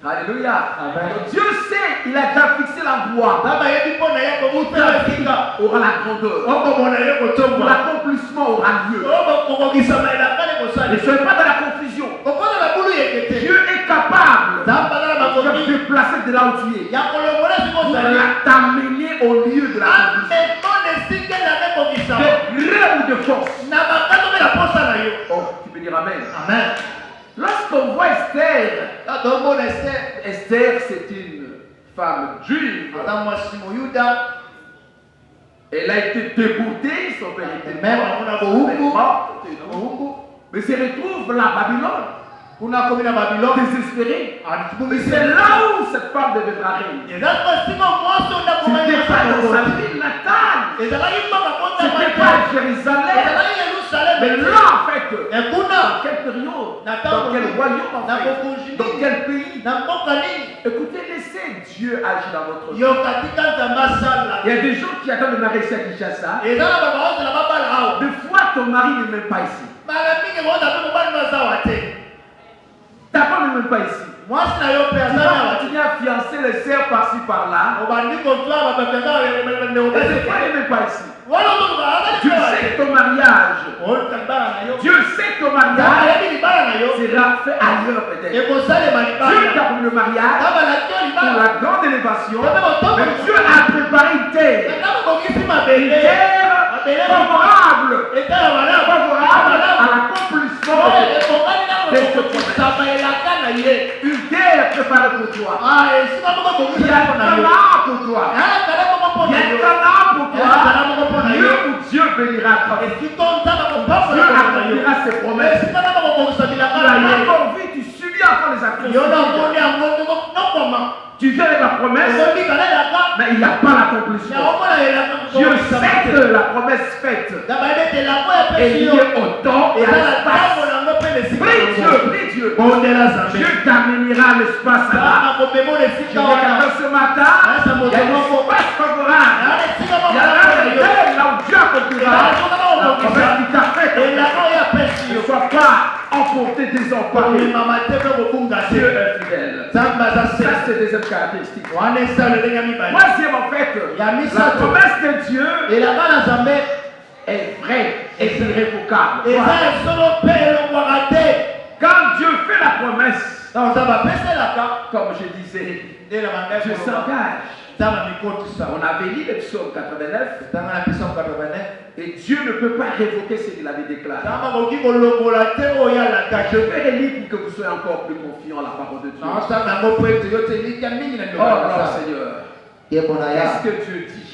Alléluia. Donc, Dieu sait, il a déjà fixé l'endroit où aura la grandeur, où l'accomplissement aura lieu. Ne soyez pas dans la confusion. Dieu est capable de te déplacer de là où tu es, pour t'amener au lieu de l'accomplissement. De gré ou de force. Oh, tu peux dire Amen. Amen. Lorsqu'on voit Esther, Esther c'est une femme juive. Elle a été déboutée, son père était mort, mais se retrouve là à Babylone, désespérée. Mais c'est là où cette femme deviendra reine. C'était pas dans sa ville natale, c'était pas à Jérusalem, mais là en fait, dans quelle période, dans quel royaume, en fait, dans quel pays. Écoutez, laissez Dieu agir dans votre vie. Il y a des gens qui attendent de marier à Kinshasa. Des fois, ton mari n'est même pas ici. Ta femme n'est même pas ici. Tu vas continuer à fiancer les sœurs par-ci par-là. Et des fois, elle n'est même pas ici. Dieu sait que ton mariage, sera fait ailleurs peut-être. Dieu t'a promis le mariage pour la grande élévation, mais Dieu a préparé une terre favorable à l'accomplissement de ce projet. Une terre préparée pour toi. Il y a un Canaan pour toi. Il y a un Canaan pour toi. Dieu où Dieu bénira ta vie. Dieu accomplira ses promesses. Tu as encore vu, tu subis encore les actions. Tu viens avec la promesse, mais il n'y a pas l'accomplissement. Dieu sait que la promesse faite est liée au temps et à l'espace. Prie Dieu. Dieu t'amènera à l'espace là. Je dis ce matin, il y a un espace favorable. Il y a là où Dieu accomplira la promesse qui t'a faite. Ne sois pas emporté désemparé. Dieu est fidèle. Ça, c'est des deuxième caractéristique. Troisième, en fait, la promesse de Dieu est vraie et irrévocable. Quand Dieu fait la promesse, comme je disais, Dieu s'engage. On avait lu le psaume 89 et Dieu ne peut pas révoquer ce qu'il avait déclaré. Je vais relire pour que vous soyez encore plus confiants à la parole de Dieu. Oh non, Seigneur. Qu'est-ce que Dieu dit?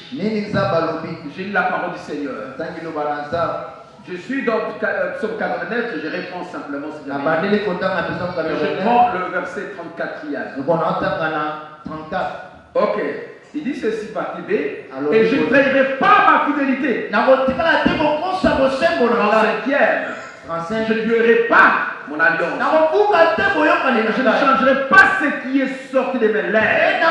J'ai lu la parole du Seigneur. Je suis dans le psaume 89 et je réponds simplement. Je prends le verset 34 qui a. Ok. Il dit ceci partie B. Et je ne trahirai pas ma fidélité. Je ne violerai pas mon alliance. Je ne changerai pas ce qui est sorti de mes lèvres.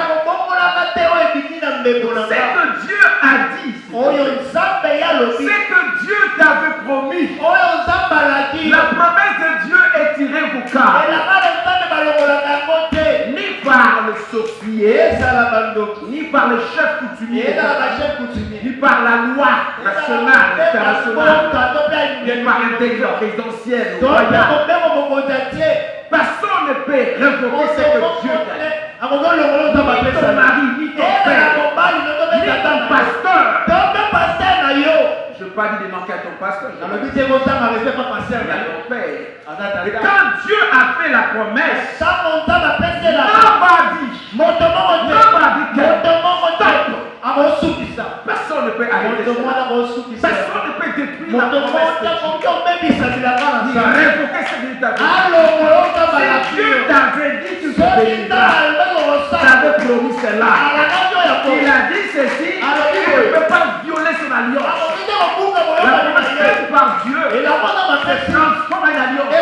C'est que Dieu a dit. C'est que Dieu t'avait promis. La promesse de Dieu est irrévocable. Ni par le sorcier, ni par le chef coutumier, ni par la loi nationale, internationale, ni par un décret présidentiel. Personne ne peut révoquer ce que Dieu t'a dit. Ni ton mari, ni ton père, ni ton pasteur. Je ne veux pas dire de manquer à ton pasteur. À ton père. Et quand Dieu a fait la promesse, personne ne peut arrêter ça. Personne ne peut détruire la promesse. Ni révoquer ce qu'il t'a dit. Si Dieu t'avait dit que tu t'avais promis cela. Il a dit ceci, il ne peut pas violer son alliance. La promesse faite par Dieu transforme une alliance.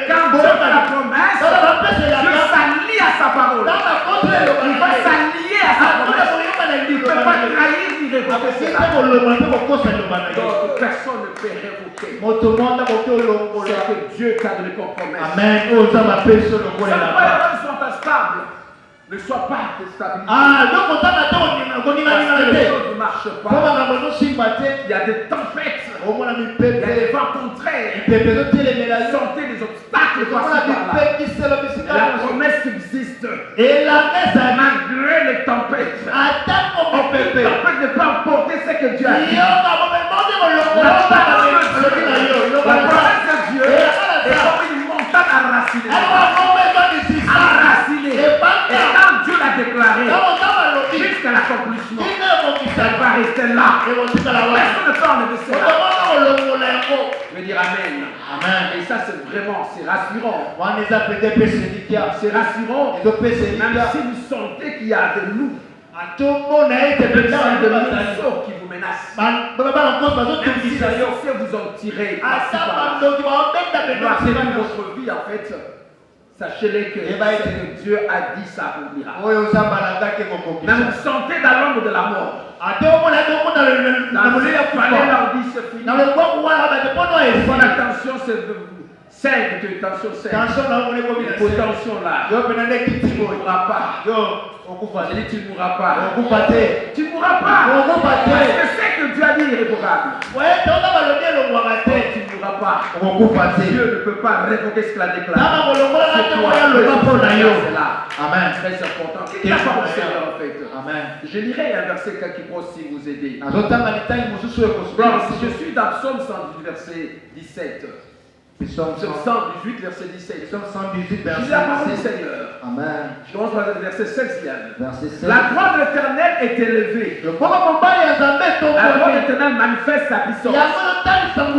Quand Dieu fait la promesse, Dieu s'allie à sa parole. Il va s'allier à sa promesse. Il ne peut pas trahir ni révoquer cela. Donc personne ne peut révoquer ce que Dieu t'a donné comme promesse. Amen. Sa parole soit stable. Ne sois pas déstabilisé. Parce que les choses ne marchent pas. Il y a des tempêtes. Il y a des vents contraires. Sentez des obstacles par-ci par-là. La promesse existe. Malgré les tempêtes. Les tempêtes ne peuvent pas emporter ce que Dieu a dit. La promesse de Dieu est comme une montagne enracinée. Enracinée. Et quand Dieu l'a déclaré, jusqu'à l'accomplissement, elle va rester là. Personne ne peut enlever cela. Je vais dire Amen. Amen. Et ça, c'est rassurant. C'est rassurant. Même si vous sentez qu'il y a des loups, des morceaux qui vous menacent. Même si les sorciers vous ont tiré, c'est toute votre vie en fait. Sachez-les que ce que Dieu a dit s'accomplira. Même vous sentez dans l'ombre de la mort. Dans le palais, leur dit c'est fini. Fais attention, c'est tension 5. Tension là. Tu ne mourras pas. J'ai dit tu ne mourras pas. Tu ne mourras pas. Parce que c'est que Dieu a dit irrévocable. Tu ne mourras pas. Dieu ne peut pas révoquer ce qu'il a déclaré. C'est là. Amen. Très important. Qu'est-ce qu'il a pas au Seigneur en fait? Amen. Je lirai un verset qui peut aussi vous aider. Je suis dans Psaume 118, verset 17. Psaume 118, verset 17. Psaume 118, Je dis la parole du Seigneur. Amen. Je commence par le verset 16e. Verset 16. La gloire de l'Éternel est élevée. La gloire de l'Éternel manifeste sa puissance. Je ne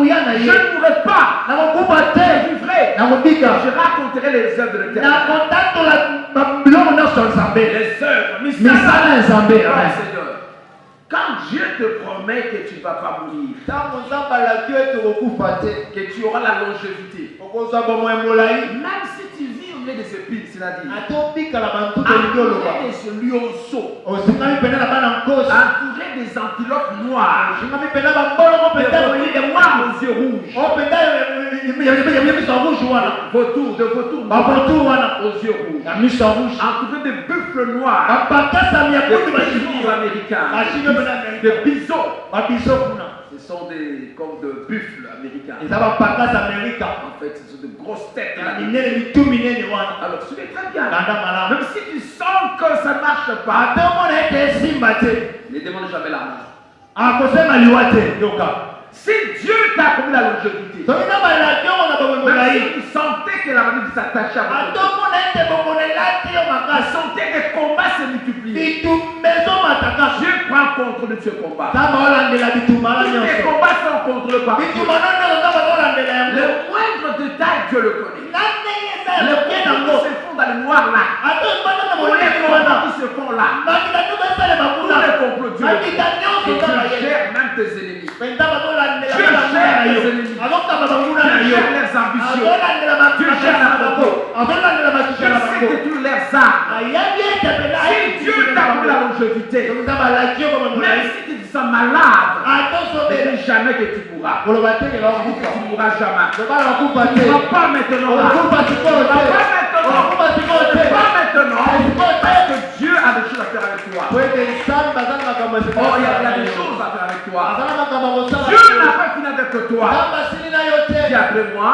mourrai pas. Je vivrai. Je raconterai les œuvres de l'Éternel. Les œuvres. Seigneur. Quand Dieu te promet que tu ne vas pas mourir, que tu auras la longévité, même si tu vis au milieu des épines, c'est-à-dire entouré des lionceaux, entouré des antilopes noires, des noirs aux yeux rouges, vautours aux yeux rouges, entouré de buffles noirs, de bisons américains, de bisons. Ce sont comme de buffles américains. En fait, ce sont de grosses têtes. Alors, suivez très bien. Même si tu sens que ça ne marche pas, les démons ne jamais là. Si Dieu t'a promis la longévité, même si vous sentez que la maladie s'attache à vous, vous sentez que les combats se multiplient, Dieu prend contrôle de ce combat. Les combats sont contrôlés par Dieu. Le moindre détail, Dieu le connaît. Les combats qui se font dans le noir là, tous les combats qui se font là, tous les complots, Dieu le connaît. Et Dieu gère même tes ennemis. Dieu gère tes ennemis. Dieu gère leurs ambitions. Dieu gère la propos. Dieu sait que tous leurs armes. Si Dieu t'a donné la longévité, même si tu te sens malade, ne dis jamais que tu mourras. Tu ne mourras jamais. Tu ne mourras pas maintenant. Pas maintenant. Parce que Dieu a des choses à faire avec toi. Oh, il y a des choses à faire avec toi. Dieu n'a pas fini avec toi. Dis après moi.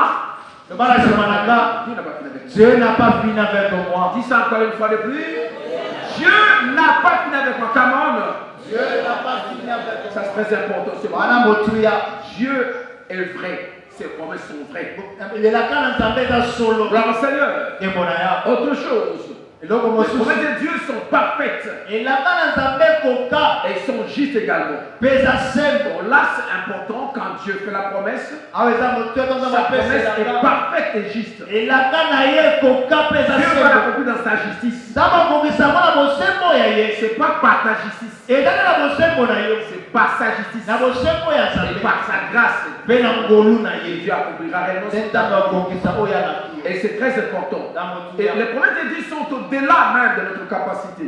Dieu n'a pas fini avec moi. Dis ça encore une fois de plus. Dieu n'a pas fini avec moi. Come on. Dieu n'a pas fini avec moi. Ça c'est très important. Dieu est vrai. Ses promesses sont vraies. Bravo Seigneur. Autre chose. Les promesses de Dieu sont parfaites. Et sont justes également. Donc là c'est important quand Dieu fait la promesse. Sa promesse est parfaite et juste. Dieu va l'accomplir dans sa justice. C'est pas par ta justice. C'est par sa justice. Et par sa grâce. Dieu accomplira réellement. Et c'est très important. Et les promesses de Dieu sont au-delà même de notre capacité.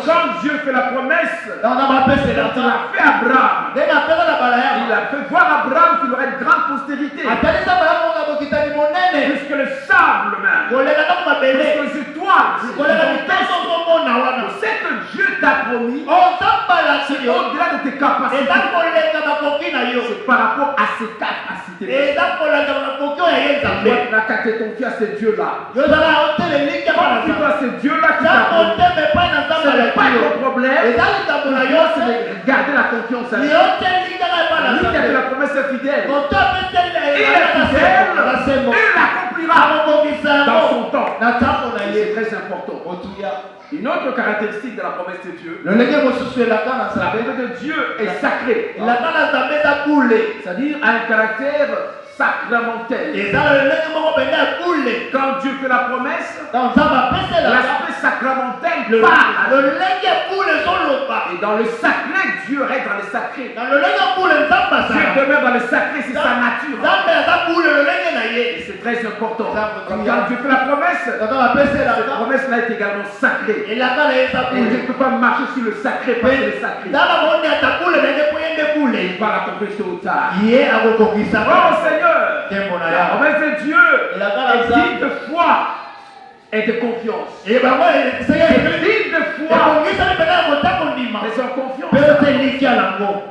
Quand Dieu fait la promesse, Dans la paix, c'est il la a fait Abraham. Dès la paix, la balaya. Il a fait voir Abraham qu'il aurait une grande postérité. Atalisa balaya monga bokitani monene. Plus que le sable même. Kolela na mabele. Plus que les étoiles. Kolela mitaso komona wana. C'est que Dieu t'a promis. Ozambala siyo. Au-delà de tes capacités. Eza kolenga bakoki na yo. C'est par rapport à ses capacités. Eza kolenga bakoki oyo yenzambe. Toi, tu n'as qu'à te confier à ce Dieu-là. Yozala hotele linga bana. Confie-toi à ce Dieu-là qui t'a Za promis. oteme pa na Ce zambala n'est pas yo. ton problème. Eza litambola Toi, yo c'est de garder la confiance à Ni lui. hotele linga na bana. Lui qui a fait la promesse est fidèle. Koto apeseli na Il est fidèle. Rasembo. Et il l'accomplira Abokisa dans son temps. na tango na Et ye. c'est très important. Otuya. Une autre caractéristique de la promesse de Dieu, Lolenge mosusu elaka na la nzambe. promesse de Dieu est sacrée. elaka na nzambe eza bule. C'est-à-dire a un caractère sacramentel. eza lolenge moko pene ya bule. Quand Dieu fait la promesse, donc nzambe apeselaka l'aspect sacramentel part. lolenge ya bule ezoloba. Et dans le sacré, Dieu reste dans le sacré. na lolenge ya bule nzambe Dieu asala. demeure dans le sacré, c'est sa nature. nzambe aza bule lolenge na ye. Et c'est très important. Quand Quand Dieu fait la promesse, nzambe cette apeselaka. promesse-là est également sacrée. elaka na ye eza Et Dieu bule. ne peut pas marcher sur le sacré parce qu'il est sacré. nzambe amoni ata bule nenge po ye nde bule. Il va l'accomplir tôt ou tard. ye akokokisa. Oh Seigneur, tembo na la ya. promesse de Dieu elaka na est nzambe. digne de foi et de confiance. bango esenge C'est digne de foi, ekongisani pene ya kotako ndima. mais sans confiance. mpe otelikia nango.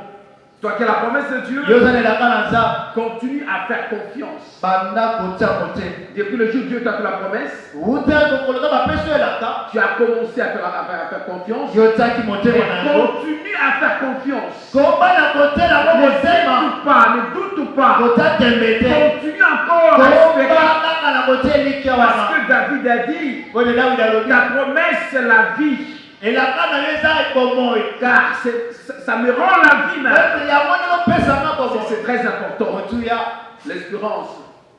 Toi qui as la promesse de Dieu, yozalelaka na nzambe. continue à faire confiance. banda kotia motema. Depuis le jour où Dieu t'a fait la promesse, uta kokoloka bapesi oyo elaka. tu as commencé à faire confiance. yotiaki Et motema na yango. continue à faire confiance. komba na kotela ngo Ne motema. doute pas. kota tembe te. Continue encore à komba espérer. kaka na kotia elikia Parce wana. que David a dit, oyo dawidi alobi. ta promesse c'est la vie. elaka na yo eza bomoi. Car ça me rend la vie même. yango ndenge opesanga bomoi. C'est très important. motuya L'espérance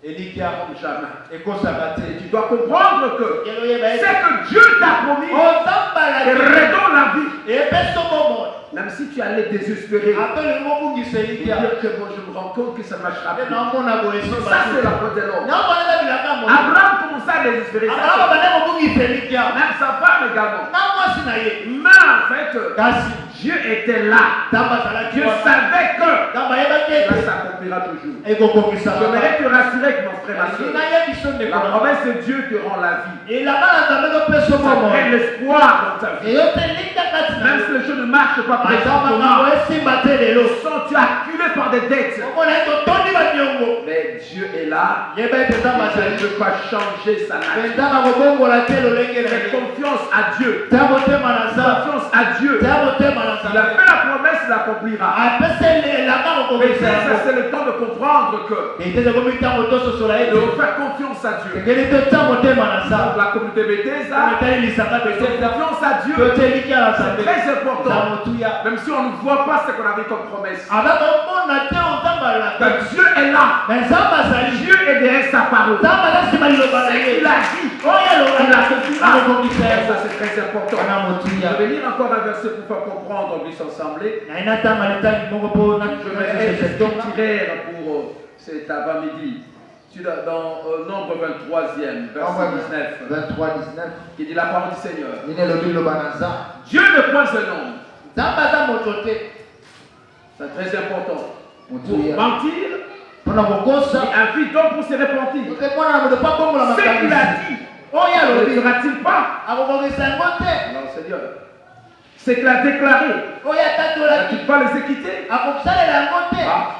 elikia comme jamais. ekosaka te. Tu dois comprendre que Kelo yeba ete. c'est que Dieu t'a promis ozambala et te. redonne la vie. epeso bomoi. Même si tu allais désespérer, ape lingo obungisa et elikia. dire que bon, je me rends compte que ça ne marchera nde plus. naomona boye Ça, c'est la faute de l'homme. naomona bilaka mo. Abraham commença à désespérer. Ça, abrahama bande kobungisa elikia. même sa femme également. na mwasi na ye. Mais en fait, kasi Dieu était là. nzambe azalaki Dieu wana. savait que nzambe ayebaki cela ete s'accomplira toujours. ekokokisaka. J'aimerais te rassurer que mon frère, ma soeur, elinga ye biso ndeko la na promesse de Dieu te rend la vie. elaka na nzambe kopeso Ça bomoi. crée l'espoir dans ta vie. eyo te elinga kati na Même yo. si les choses ne marchent pas makambo présentement, esimba te lelo. tu es acculé par des dettes. omona ete otondi baniongo. Mais Dieu est là. yeba ete nzambe Il azali. ne peut pas changer sa nature. mpe nzambe akobongola te lolenge na Fais ye. confiance à Dieu. tea motema na nzambe. Confiance à Dieu. tea motema na Il a nzambe. fait la promesse, il l'accomplira. apeseli elaka Mais kokokisa ça, yango. c'est le temps de comprendre que ete ekomi ntango tososola il ete faut faire confiance à Dieu. engeli totia motema na Donc, nzambe. la communauté Bethesda, etali lisanga faisons confiance à Dieu. toteliki na nzambe. Très za important. motuya. Même si on ne voit pas ce qu'on avait comme promesse. abaka omona te nzambe alaka. Mais Dieu est là. me nzambe azali. Dieu est derrière sa parole. nzambe azasima liloba na ye. Il a dit. oyo Il a elobaka fait akokokisa ça. yango. Ça, c'est très important. wana Je motuya. vais lire encore un verset pour faire comprendre en glisse assemblée. naina tanga letali moko mpo Je vais itinéraire pour cet avant-midi. Dans Nombre 23e, verset 19, 23-19. qui dit la parole du Seigneur. nini elobi liloba na nzambe. Dieu ne point ce nom. nzambe aza moto te. C'est très important. Pour motuya. mentir, mpona kokosa. il invite donc pour se repentir. ote mwana na moto mpo abongola Ce qu'il a makanisi. dit, oyo ne le alobi fera-t-il pas? akokokisa yango te. Non, Seigneur. Ce qu'il a déclaré, oyo atatolaki n'a-t-il pas les équiter? akosalela yango te. Ah,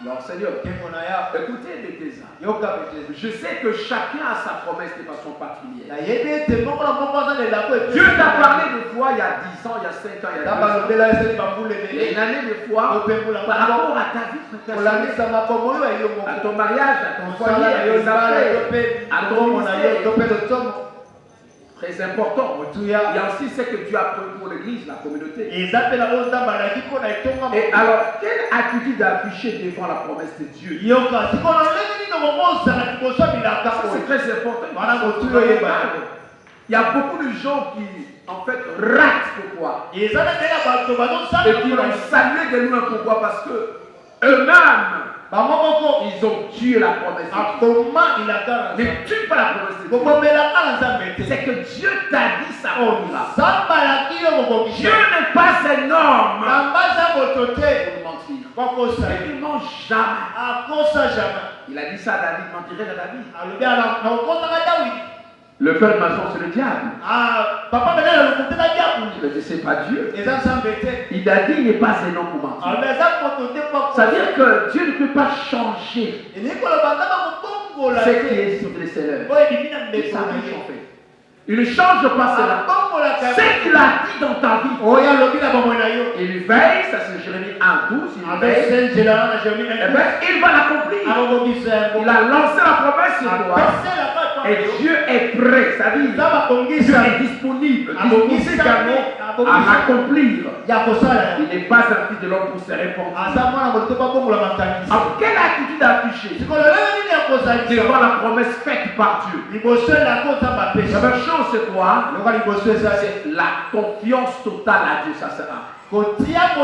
non, Seigneur. ntembo na ya Écoutez les désastres. yoka betezi. Je sais que chacun a sa promesse de façon particulière. nayebi ete moko na moko aza lelako Dieu t'a parlé de fois il y a 10 ans, il y a 5 ans, il y a 2 nzambe ans. alobela esali bambula Il y a ebele. une année de fois opembola par bango. rapport à ta vie personnelle, kolangisa makambo oyo ya yo à moko. ton mariage, à ton mosala foyer, na à yo tes libala yo affaires, mpe à ton tomo na yo to ministère. mpe totomo. Très important. Il y motuya. a aussi ce que Dieu a prévu pour l'église, la communauté. eza mpe na oyo nzambe alaki mpo na etonga Et alors, quelle attitude afficher devant la promesse de Dieu? yoka sikoyo ndenge nini okokosala liboso ya bilaka Ça, c'est oyo. très important. wana motuya oyeba yango. Il y a beaucoup de gens qui, en fait, ratent pourquoi. eza na ndenge bato bazosala Et qui ont salué de nous pourquoi? Parce que eux-mêmes, bango moko ils ont tué la promesse de Dieu. akoma bilaka na Ne nzambe. tue pas la promesse de Dieu. kokomelaka na nzambe te. C'est que Dieu t'a dit ça. nzambe alaki yo Dieu n'est pas un homme Namba pour mentir. Il ne ment jamais. Il a dit ça à David, mentirait à David. Le père maçon, c'est le diable. Je le dis, c'est pas Dieu. Il a dit, il n'est pas un homme pour mentir. C'est-à-dire que Dieu ne peut pas changer ce qui est sur les célèbres. Il s'affiche en fait. Il ne change pas cela. Ce qu'il a dit dans ta vie, il veille, ça c'est Jérémie 1:12, il veille, il va l'accomplir. Il a lancé la promesse sur toi. Et Dieu est prêt, c'est-à-dire Dieu est disponible également à l'accomplir. Il n'est pas un fils de l'homme pour se répondre. Alors, quelle attitude affichée devant la promesse faite par Dieu? La première chose, c'est quoi? C'est la confiance totale à Dieu, ça sera. Première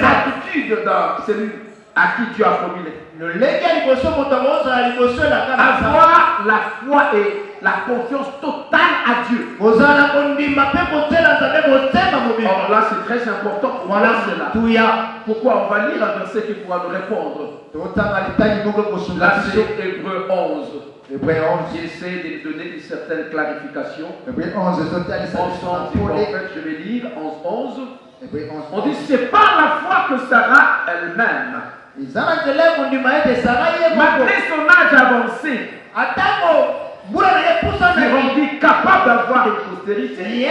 attitude dans celui à qui Dieu a formulé. Avoir la foi et la confiance totale à Dieu. Or là, c'est très important. Voilà cela. Pourquoi? On va lire un verset qui pourra nous répondre. Là, c'est Hébreux 11. J'essaie de donner une certaine clarification. Ensemble, je vais lire 11. On dit c'est par la foi que Sarah elle-même, malgré son âge avancé, s'est rendue capable d'avoir une postérité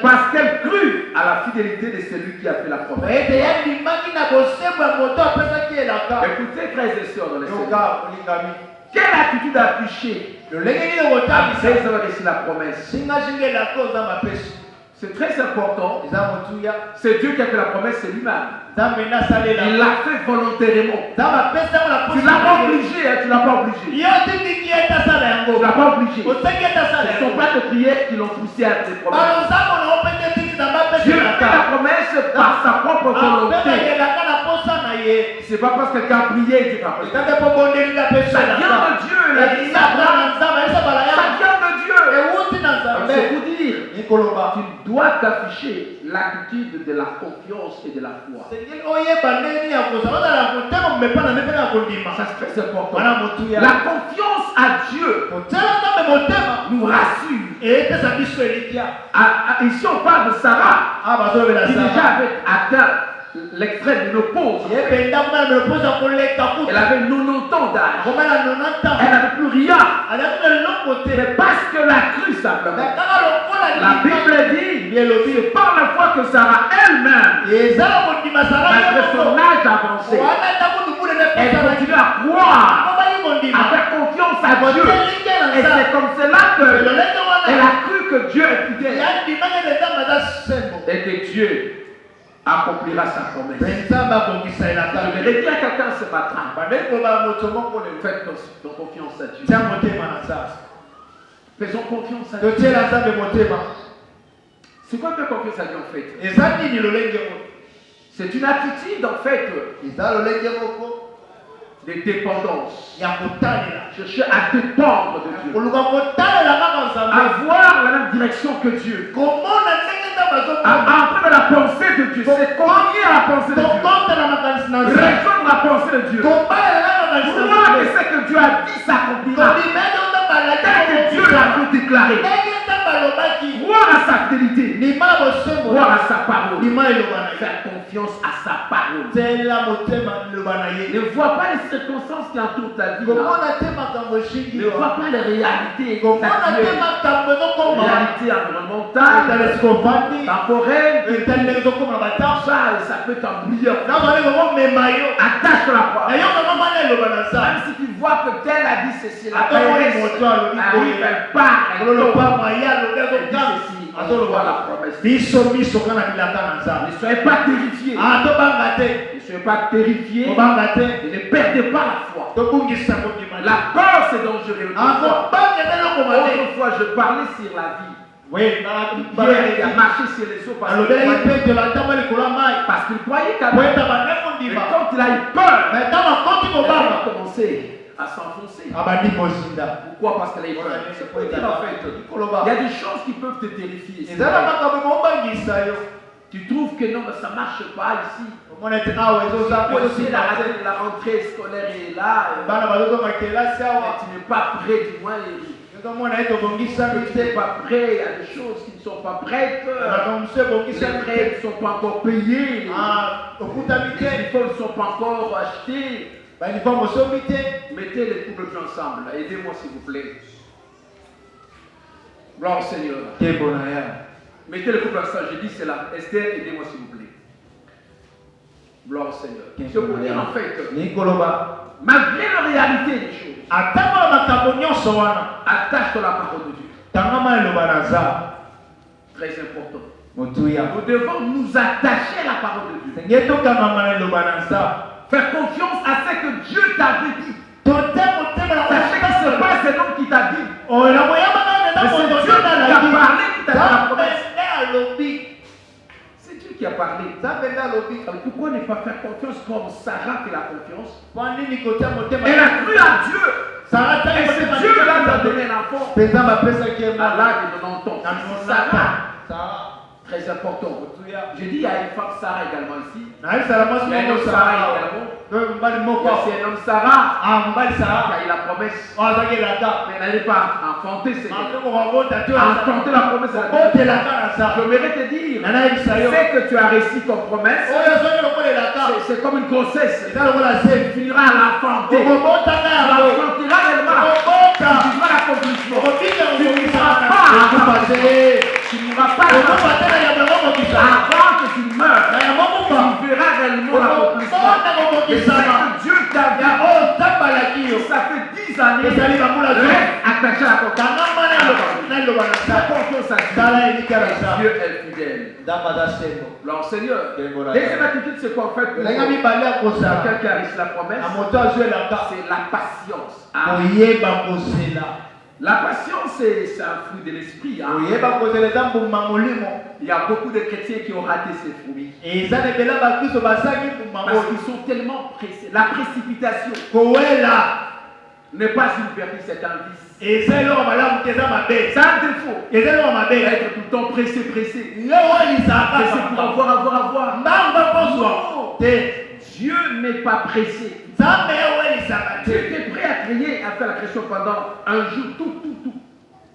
parce qu'elle crut à la fidélité de celui qui a fait la promesse. Écoutez, frères et sœurs dans les Seigneur, quelle attitude affichée après avoir reçu la promesse? C'est très important. C'est Dieu qui a fait la promesse, c'est lui-même. Il l'a fait volontairement. Tu ne l'as pas obligé, tu ne l'as pas obligé. Tu ne l'as pas obligé. Ce ne sont pas tes prières qui l'ont poussé à tes promesses. Dieu fait la promesse par sa propre volonté. C'est pas parce que quelqu'un a prié que Dieu t'a fait. Ça vient de Dieu. Ça vient de Dieu. C'est pour dire, tu dois t'afficher l'attitude de la confiance et de la foi. Ça c'est très important. La confiance à Dieu nous rassure. Ici on parle de Sarah qui déjà avait atteint l'extrême ménopause. Elle avait 90 ans d'âge. Elle n'avait plus rien. Mais parce qu'elle a cru simplement. La Bible dit, c'est par la foi que Sarah elle-même, malgré son âge avancé, elle continue à croire, à faire confiance à Dieu. Et c'est comme cela qu'elle a cru que Dieu est fidèle. Et que Dieu accomplira sa promesse. Je vais dire à quelqu'un ce matin, faites confiance à Dieu. Faisons confiance à Dieu. C'est quoi faire confiance à Dieu en fait? C'est une attitude en fait de dépendance. Chercher à dépendre de Dieu. Avoir la même direction que Dieu. Entrer dans la pensée de Dieu. C'est cogner à la pensée de Dieu. Rejoindre la pensée de Dieu. Croire que ce que Dieu a dit s'accomplira. Tel que Dieu l'a déclaré. Croire à sa fidélité. Croire à sa parole. Faire confiance à sa parole. Ne vois pas les circonstances qui entourent ta vie. Ne vois pas les réalités. Réalité environnementale, temporelle. Ça peut t'embrouiller. Attache la parole. Même si tu vois que tel a dit ceci, la arrive, elle part, elle tombe. Ne soyez pas terrifiés. Ne soyez pas terrifiés. Et ne perdez pas la foi. La peur, c'est dangereux. Autrefois, je parlais sur la vie. Pierre qui a marché sur les eaux parce qu'il croyait qu'à et quand il a eu peur, il a commencé à s'enfoncer. abandi kozinda. Pourquoi? Parce qu'elle est peur. C'est pour dire en fait, il y a des choses qui peuvent te terrifier. C'est ezala vrai. makambo mobangisa yo. Tu trouves que non, ça ne marche pas ici. Omona ete awa ezoza Aussi, la rentrée scolaire est là. bana bazotonga kelasi Mais awa. tu n'es pas prêt, du moins. Omona ete obongisami Tu n'es te. pas prêt. Il y a des choses qui ne sont pas prêtes. makambo mosusu Les ebongisami prêts te. ne sont pas encore payés. okutami Les te. uniformes ne sont pas encore achetés. bauniforme osomi te. Mettez les couples ensemble. Aidez-moi s'il vous plaît. Gloire au Seigneur. te bona ya. Mettez le couple ensemble. Je dis c'est là. Esther, aidez-moi s'il vous plaît. Gloire au Seigneur. Je vous dis en fait, nikoloba malgré la réalité des choses, atangola makambo nyonso wana attache-toi à la parole de Dieu. tangama eloba na za Très important. motuya. Nous devons nous attacher à la parole de Dieu. senge tokangama na eloba na za. Faire confiance à ce que Dieu t'avait dit. tote motema na Sachez que ce n'est pas cet homme qui t'a dit. oyo moyamba na Mais c'est Dieu qui t'a parlé, qui t'a dit la promesse. alobi. C'est Dieu qui a parlé. Nzambe alobi. Alors pourquoi ne pas faire confiance comme Sarah fait la confiance? Kwa nini kotia motema? Elle a cru à Dieu. Sarah Et c'est Dieu là qui a donné un enfant. pesa bapesaki ye À mwana. l'âge de 90 ans. na Sarah, monaka. Sarah. très important. motuya. Je dis il y a une femme Sarah également ici. na ye Sarah mwasi Il y a un moko homme Sarah Sarah. également. mbali moko. C'est un homme Sarah mbali qui Sarah. a eu la promesse. azaki elaka. Mais elle n'allait pas enfanter ses Mako kokabota te. enfanter la promesse à la otelaka na Je Sarah. voudrais te dire, nanayebisa yo. c'est que tu as réussi ton promesse. oyo soki lokola elaka. C'est comme une grossesse. eza lokola Tu se. finiras à l'enfanter. Tu okobotaka yango. l'enfanteras réellement. okobota. Tu vivras l'accomplissement. okobika Tu ne okobisa. mourras pas. okufa te. Tu ne mourras pas. okufa te na yango okobisa. Avant que tu meurs, na yango okufa. tu verras réellement l'accomplissement. okobota Et c'est okobisana. que Dieu t'a ya dit. oyo tambalaki yo. Ça fait 10 années. ezali bambula te. Reste attaché à ton corps. kangama na loba na Fais sa. confiance à Dieu. tala elika na sa. Dieu est fidèle. ndamba za sembo. Alors Seigneur, Voilà. deuxième attitude, c'est quoi en fait? ndenge mibale ya kozala. Quelqu'un qui a réussi la promesse, na moto azwelaka. c'est la patience. Ah. koyeba kozela. La patience, c'est un fruit de l'esprit. Hein. koyeba kozela eza mbuma molimo. Il y a beaucoup de chrétiens qui ont raté ces fruits. eza na ebele bakristo basaki mbuma Parce oyo. qu'ils sont tellement pressés. La précipitation kowela. n'est pas une vertu, c'est un vice. eza eloko malamu te eza mabe. C'est un défaut. eza eloko mabe. Être tout le temps pressé. yo olisaka. Pressé pour avoir. mbanga kozwa te. Dieu n'est pas pressé. nzambe olisaka Dieu te. était prêt à créer, à faire la création pendant un jour, tout.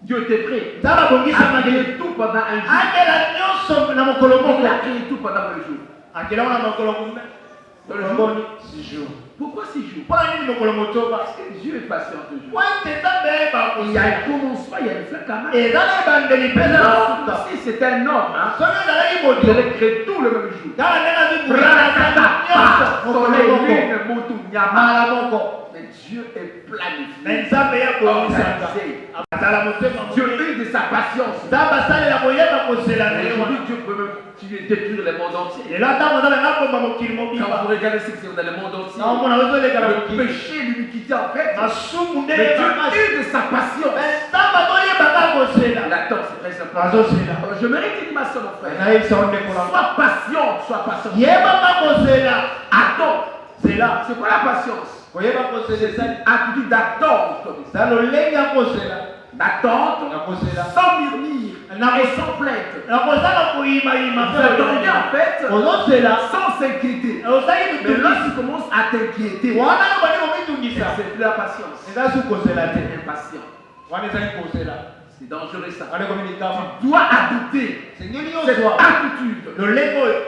Dieu était prêt nzambe à abongisama créer te. tout pendant un jour. akela nyonso na mokolo Il moko. a créé tout pendant un jour. akela wana mokolo moko. 6 jours. Pourquoi 6 jours? mpona nini mokolo motoba. Parce que Dieu est patient toujours. wante nzambe ayeba Il y a kozela. un commencement, il y a une fin quand même. eza na ebandeli mpe na suka. Si c'est un homme, hein, soki ezalaki il moto. allait créer tout le même jour. kaka ndenge azibulaka nyonso mokolo Soleil, moko. lune, moto, nyama. mala moko. Mais Dieu est planifié. me nzambe ya koyisaka. Organisé. azala motema Dieu molimo. est de sa patience. nzambe asalela koyeba kozela na Et ye aujourd'hui, wana. Dieu peut même détruire le monde entier. lelo ntango nzambe ngakoma mokili Quand mobimba. vous regardez ce qui se passe dans le monde entier, naomona ozoleka na le mokili. péché, l'iniquité en fait, masumu nde mais Dieu yebaka. est de sa patience. nzambe toyebaka kozela. Il attend, c'est très important. azozela. Alors, je mérite une ma soeur, mon frère. nayebisa o ndeko na Sois patient, sois patient. yebaka kozela. Attends. zela. C'est quoi la patience? koyeba kozela ezali. Attitude d'attente. eza lolenge ya kozela. D'attente, na kozela. sans murmure et sans plainte. na kozala koyimayima Vous attendez en fait ozozela. sans s'inquiéter. ozali Mais mitungisi. lorsque tu commences à t'inquiéter, wana yobani komitungisa. c'est plus la patience. eza su kozela te. C'est impatient. wana ezali kozela. C'est dangereux ça. wana ekominikama. Tu dois adopter sengeli cette nyonso attitude lolenge oyo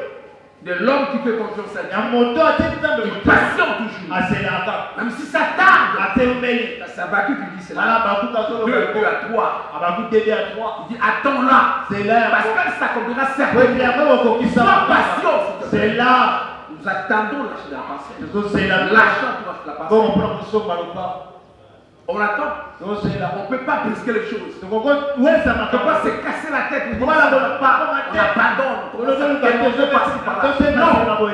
de l'homme qui fait confiance à Dieu. ya moto ateki nzambe Il motema. patiente toujours. azelaka. Même si ça tarde. atelemeli. Ça va que tu dis cela. wana bakuta solo 2 à 3. abakuta ebe ya 3. Il dit attends-là. zela Parce yango. qu'elle s'accomplira wete certainement. yango okokisa Sois mapasa. patient. s'il te plaît. zela. Nous attendons l'achat de la patience. tozozela. L'achat de la patience. bongo mpona kosomba lopa. On attend. tozozela. On ne peut pas brusquer les choses. tokokowesa On ne peut makambo. pas se casser la tête. On Voilà, ne pas. On voilà. abandonne. On ne passer par là. Non.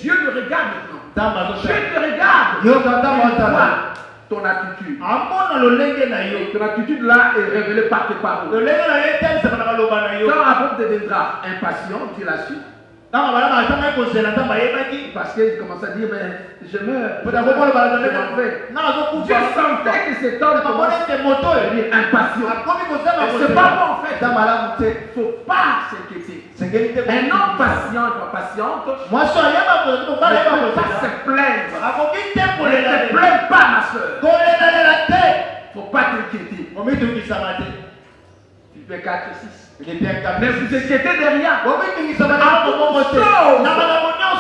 Dieu te regarde maintenant. Dieu te regarde. Yo tata Il matala. voit ton attitude. amona lolenge na yo. Et ton attitude là est révélée par tes paroles. lolenge na yo etelisaka na maloba na yo. Quand Abraham deviendra impatient, Dieu l'a su. Parce qu'il commence à dire, mais je meurs. Je m'en vais. Dieu sentait que cet homme commençait à devenir impatient. Et c'est pas bon en fait. Il ne faut pas s'inquiéter. Un homme patient et pas patiente ne peut pas se plaindre. Ne te plains pas, ma soeur. Il ne faut pas t'inquiéter. Philippiens 4 et 6. Mais vous inquiétez de rien.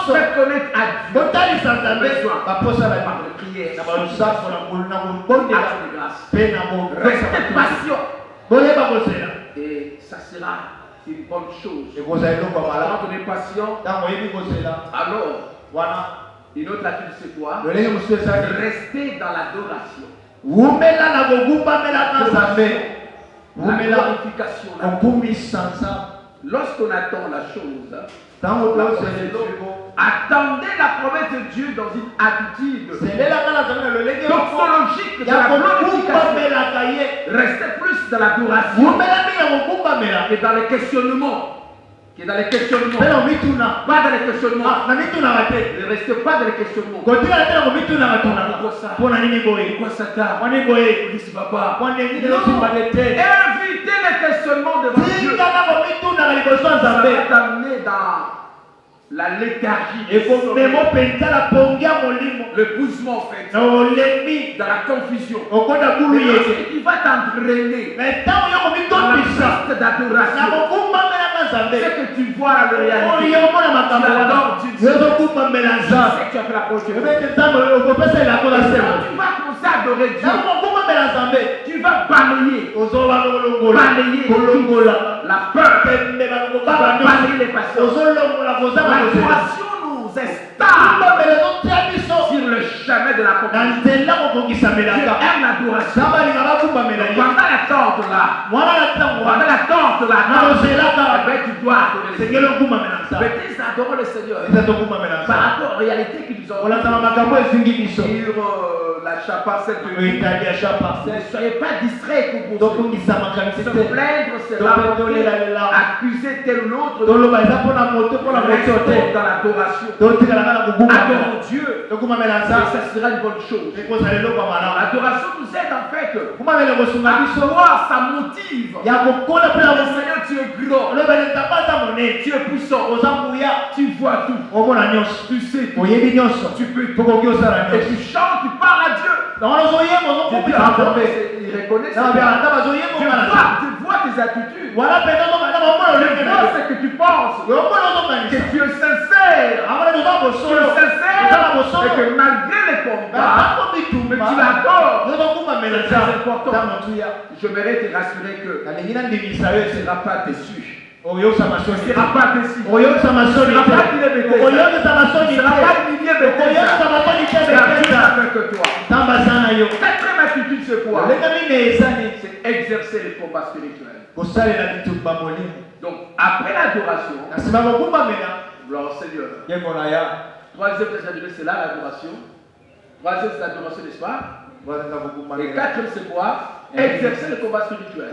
Faites connaître à Dieu besoin par la prière, acte de grâce. Restez patient. Et ça sera une bonne chose. Quand on est patient, alors une autre attitude c'est quoi? Rester dans l'adoration. La glorification. Lorsqu'on attend la chose, attendez la promesse de Dieu dans une attitude doxologique de la glorification. Restez plus dans l'adoration que dans les questionnements. Pas dans les questionnements. Ne restez pas dans les questionnements. Pourquoi ça tard? Papa. Évitez les questionnements devant Dieu. Ça va t'amener dans la léthargie, l'épousement en fait, dans la confusion. Il va t'entraîner dans la geste d'adoration. C'est que tu vois la réalité. Tu adores Dieu. Tu sais que tu as fait la prochaine. Tu vas commencer à adorer Dieu. Tu vas balayer la peur. Tu vas balayer les passions. L'adoration nous installe sur le chemin de la conquête. Tu aimes l'adoration. Pendant l'attente là, tu dois adorer le Seigneur. Mais ils adorent le Seigneur par rapport aux réalités qui nous ont sur la chaparcelle de Dieu. Ne soyez pas distraits pour se plaindre, se lamenter, accuser tel ou l'autre. Restons dans l'adoration. Adorons Dieu. Et ça sera une bonne chose. L'adoration nous aide en fait à voir, ça motive. Le Seigneur, tu es grand. Tu es puissant. Tu vois tout. Tu sais tout. Tu peux tout. Et tu chantes, tu parles à Dieu. Il reconnaît ça. Tu vois tes attitudes. Tu vois ce que tu penses. Que tu es sincère. Et que malgré les combats, mais tu l'adores. C'est très important. J'aimerais te rassurer que tu ne seras pas déçu. Tu ne seras pas déçu. Tu ne seras pas humilié. Tu ne seras pas humilié. Avec toi. Quatrième attitude, c'est quoi? C'est exercer les combats spirituels. Donc, après l'adoration, gloire au Seigneur. Troisième des attributs, c'est là l'adoration. Troisième, c'est l'adoration, n'est-ce pas? Et quatrième, c'est quoi? Exercer le combat spirituel.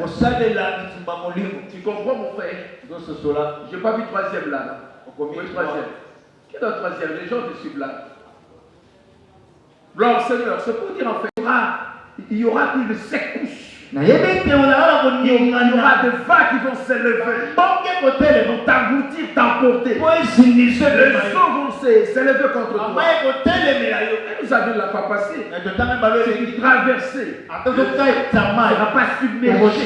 Tu comprends, mon frère? Je n'ai pas vu troisième là. Oui, troisième. Qui est dans le troisième? Les gens te suivent là. Gloire au Seigneur. C'est pour dire en fait, il y aura une secousse. Il y aura des vagues qui vont s'élever, vont t'engloutir, t'emporter. Les eaux vont s'élever contre toi. Et nous avions la pas passé. C'est une traversée. Ne sera pas submergé.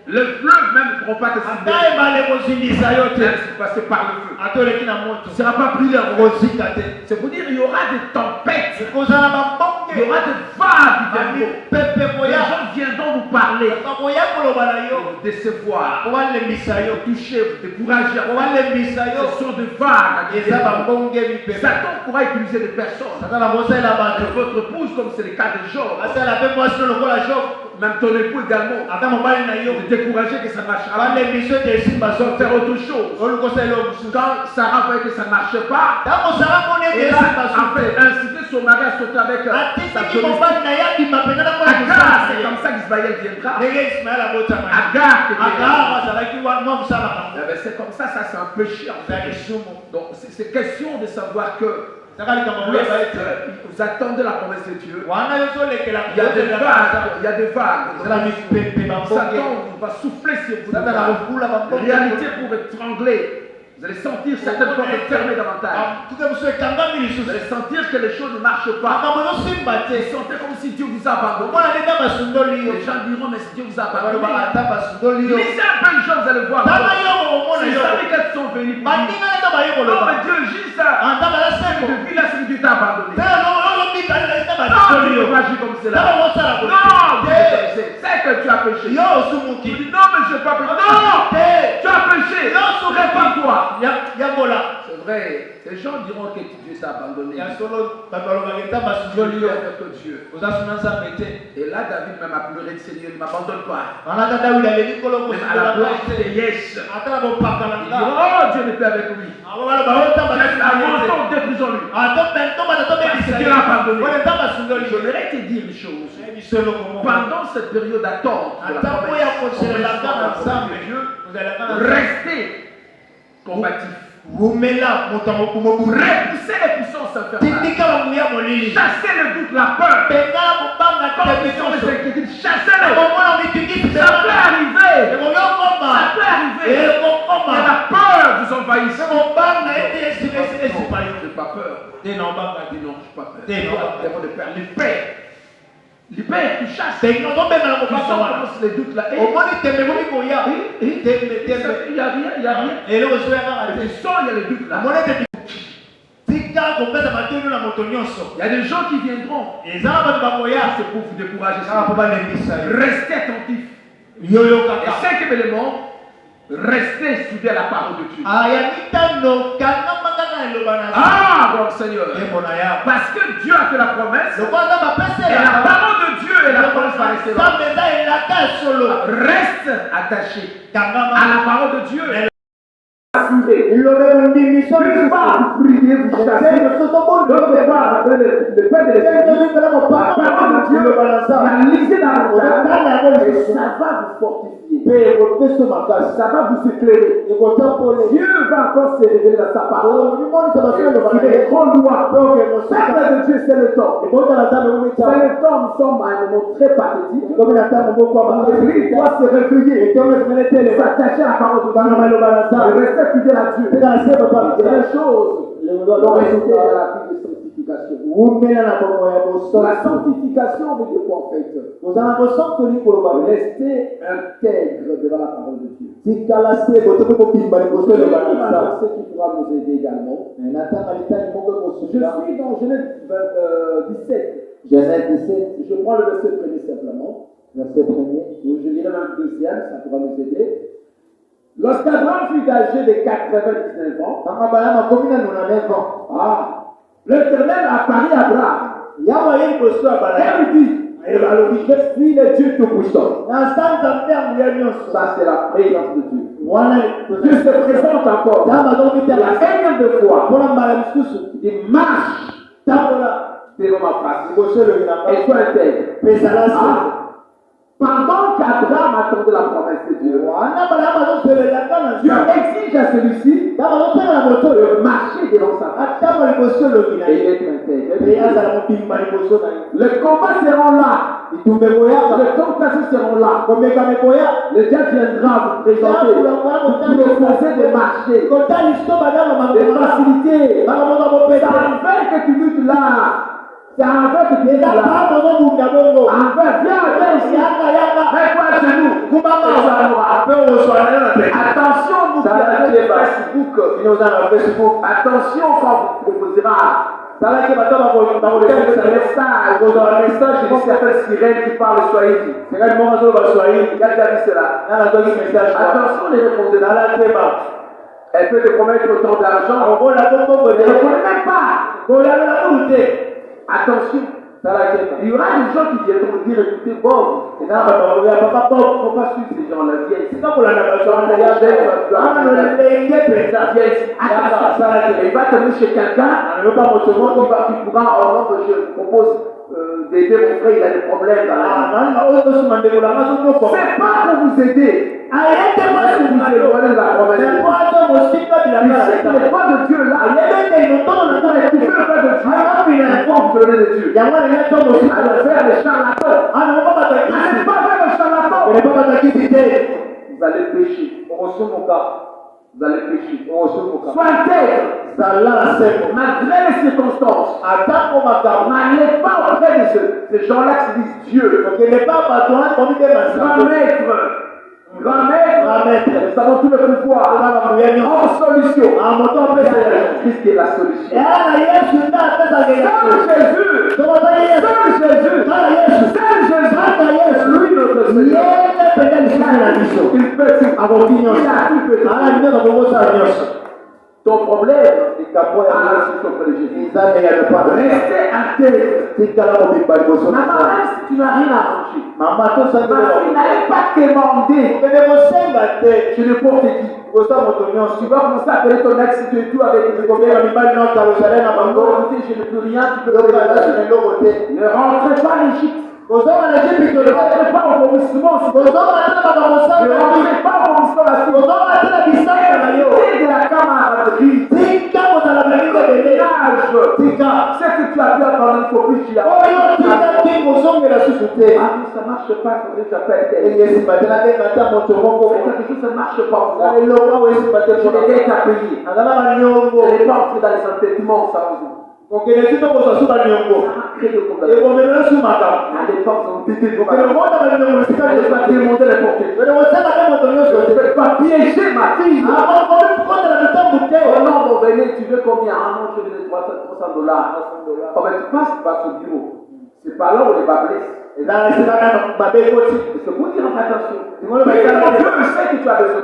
Le fleuve même ne pourra pas te submerger. C'est passé par le feu. Tu ne seras pas brûlé. C'est pour dire qu'il y aura des tempêtes. Il y aura des vagues. Les gens viendront vous parler, vous décevoir, vous toucher, vous décourager. Ce sont des vagues. Satan pourra utiliser des personnes. Votre épouse, comme c'est le cas de Job. Même ton époux également. De décourager que ça ne marchera pas. Faire autre chose. Quand Sarah voyait que ça ne marchait pas, et là, en fait, inciter son mari à sauter avec sa Agar, c'est comme ça qu'Ismaël viendra. Agar, il y avait mais c'est comme ça c'est un péché en fait. Donc c'est question de savoir que vous attendez la promesse de Dieu. Il y a des vagues. Satan va souffler sur vous. En réalité, pour étrangler. Vous allez sentir certaines portes fermées davantage. Vous allez sentir que les choses ne marchent pas. Vous sentez comme si Dieu vous a abandonné. Les gens diront, mais si Dieu vous a abandonné. Lisez un peu les gens, vous allez voir. Ces amis qui sont venus pour dire, non mais Dieu agit ça. Depuis là, c'est que Dieu t'a abandonné. Non, Dieu ne va agir comme cela. Non, c'est que tu as péché. Tu dis, non mais je n'ai pas péché. Non, tu as péché. Réponds-toi. C'est vrai, les gens diront que Dieu t'a abandonné. Je lui avec Dieu. Et là, David même a pleuré, Seigneur, ne m'abandonne pas. Même à la place de yes. Il dit, oh, Dieu n'est plus avec lui. Détruisons-lui. Dieu l'a abandonné. Je voudrais te dire une chose. Pendant cette période d'attente, restez combatif. Repoussez les puissances infernales. Chassez le doute, la peur. Chassez-les. Ça peut arriver. Ça peut arriver. Et la peur vous envahisse. Je n'ai pas peur. Dis non, je n'ai pas peur. Libère, tu chasses. Tu sens les doutes là. Il n'y a rien. Et tu sens, il y a les doutes là. Il y a des gens qui viendront. C'est pour vous décourager. Restez attentifs. Et cinquième élément, restez soudés à la parole de Dieu. Ah, bon Seigneur. Parce que Dieu a fait la promesse. Et la parole de Dieu et la promesse va rester là. Reste attaché à la parole de Dieu. Il aurait une démission. Plus bas, vous priez, vous chassez. D'autre part, le Père de l'Esprit, la parole de Dieu, la lisez dans le temps, et ça va vous fortifier. Ça va vous éclairer. Dieu va encore se révéler dans sa parole. Il est trop loin. Père de Dieu, c'est le temps. C'est le temps, nous sommes à un moment très pathétique. L'Église doit se réveiller et s'attacher à la parole de Dieu. Restez fidèle à Dieu. C'est la chose. L'on rester à la vie de sanctification. La sanctification veut dire quoi en fait? Rester intègre devant la parole de Dieu. C'est ce qui pourra nous aider également. Je suis dans Genèse 17. Genèse 17. Je prends le verset premier simplement. Verset premier. Je lirai le deuxième, ça pourra nous aider. Lorsqu'Abraham fut âgé de 99 ans, l'Éternel apparut à Abraham. Et lui dit, je suis le Dieu Tout-Puissant. Ça, c'est la présence de Dieu. Dieu se présente encore. La énième fois, il marche devant ma face. Et sois intègre. Pendant qu'Abraham attendait la promesse de Dieu, Dieu exige à celui-ci de marcher devant sa face et d'être intègre. Les combats seront là. Les tentations seront là. Le diable viendra vous présenter, vous proposer de marcher, de faciliter. C'est avec que tu luttes là. C'est avec que tu es là. Viens ici. Mets-toi à genoux. Attention, vous qui avez Facebook. Attention quand vous proposera. Un message de certaines sirènes qui parlent swahili. Qui a déjà vu cela. Attention, les répondeurs. Elle peut te promettre autant d'argent. Elle ne connaît même pas. Attention, il y aura des gens qui viendront dire écoutez Bob, et là, il n'y a pas Bob, il ne faut pas suivre ces gens-là. C'est pas pour la nation, il va te venir chez quelqu'un, qui pourra en ordre, je vous propose d'aider mon frère, il a des problèmes. C'est pas pour vous aider. Arrêtez-moi de vous éloigner de la promesse. que les pas de Dieu là, tu fais le pas de Dieu, il faut te donner de Dieu. Allez faire les charlatans. Allez pas faire les charlatans. Vous allez pécher. Vous allez pécher. Sois intègre. Malgré les circonstances. N'allez pas auprès de ces gens-là qui disent Dieu. Grand maître, nous avons tout le pouvoir. En solution. Christ qui est la solution. Seul Jésus, lui notre Seigneur. Il peut tout. Il a tout fait. Ton problème, c'est qu'après la solution auprès de Jésus. Restez intègre. Maman, même si tu n'as rien à manger, ma fille n'allait pas te demander. Je ne peux te dire. Tu vas commencer à appeler ton ex si tu es tout avec les combien de balles non, je ne peux rien, tu peux pas. Ne rentrez pas en Égypte. Ne rentrez pas au vomissement. Ne rentrez pas au vomissement la suite. De la camaraderie. Ce que tu as fait pendant une copine, tu l'as fait. Ça marche pas, il s'appelle tel. Quelque chose ne marche pas. Je l'ai déjà payé. Elle n'est pas entrée dans les entêtements, ça vous. À l'époque, on pas demander n'importe quoi. Je ne vais pas piéger ma fille. Oh non, bon, venez, tu veux combien? Ah non, je veux $300. Oh, mais tu passes par ce bureau. C'est pas là où les bas blessent. C'est pour dire attention. Dieu sait que tu as besoin.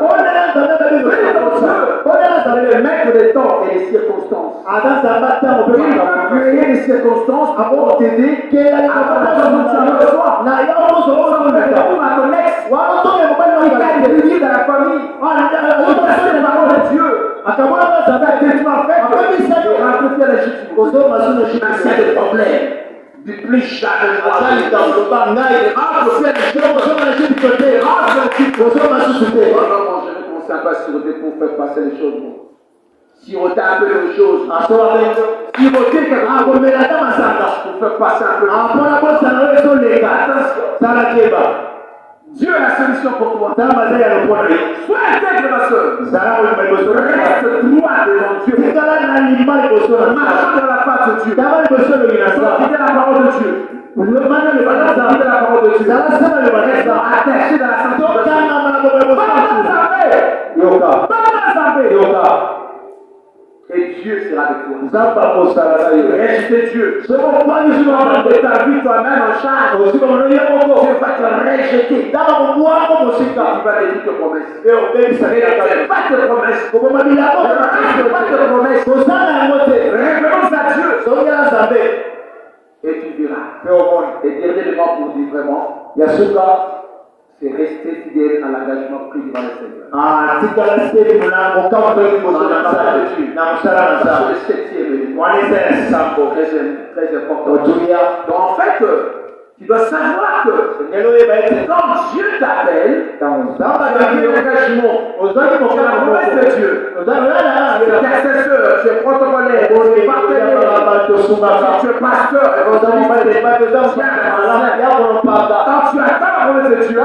Le maître des temps et des circonstances. Il va créer des circonstances pour t'aider à avoir ce dont tu as besoin. Pour ma ton ex, il a brillé dans la famille. Il a fait les paroles de Dieu. Tu m'as fait rentrer à l'Égypte. C'est le problème. Depuis jamais moi. Je vais commencer à pas siroter pour faire passer les choses. Siroter un peu les choses. Siroter quelque chose pour faire passer un peu. Attention. Dieu a la solution pour toi. Sois intègre, ma soeur. Reste droit devant Dieu. Marche dans la face de Dieu. Sois fidèle à la parole de Dieu. Fidèle à la parole de Dieu. Reste attaché dans la sainteté. Et Dieu sera avec toi. Reste Dieu. Ce moment de ta vie toi-même en charge. Dieu va te rejeter. Tu vas détruire tes promesses. Ne fais pas tes promesses. Référence à Dieu. Et tu verras. Et dernièrement pour dire vraiment, c'est rester fidèle à l'engagement pris devant le Seigneur. C'est le septième élément. Très important. Donc en fait, tu dois savoir que quand Dieu t'appelle, dans un engagement, tu as la promesse de Dieu. Tu es intercesseur, tu es protocolaire, tu es partenaire, tu es pasteur, quand tu attends la promesse de Dieu,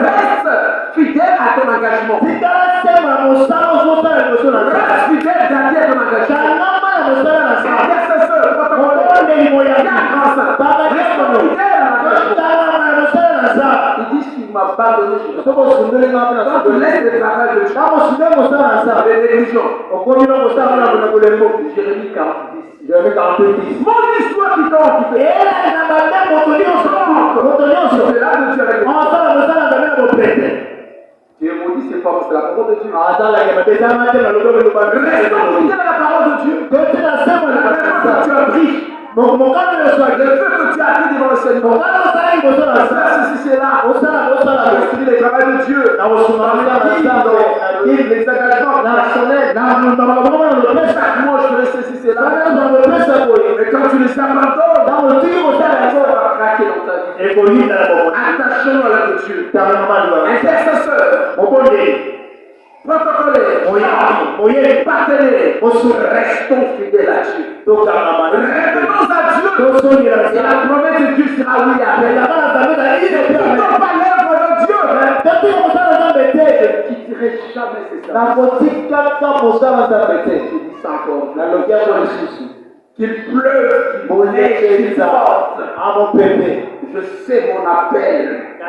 reste fidèle à ton engagement. Reste fidèle à ton engagement. Intercesseur, protocolaire, reste fidèle à l'engagement. Il dit qu'il m'a pardonné. Quand tu laisses le travail de Dieu, les négligences. Jérémie 40. Mon histoire qui t'a occupé. C'est là que tu as réglé. Tu es maudit, c'est pas moi, c'est la parole de Dieu. Reste fidèle à la parole de Dieu. Tu as pris. Le fait que tu as pris devant le Seigneur. C'est là. Tu as suivi le travail de Dieu. Les engagements personnels. Chaque mois, je fais ceci, c'est là. Mais quand tu les abandonnes, ça va craquer dans ta vie. Attachons-nous à l'œuvre de Dieu. Intercesseur. protocolaire, partenaire, restons fidèles à Dieu. Revenons à Dieu. Et la promesse de Dieu sera oui à nous. Ne quittons pas l'œuvre de Dieu. Je ne quitterai jamais ces saints. Je dis ça encore. Qu'il pleuve, qu'il neige, qu'il porte. Je sais mon appel. Je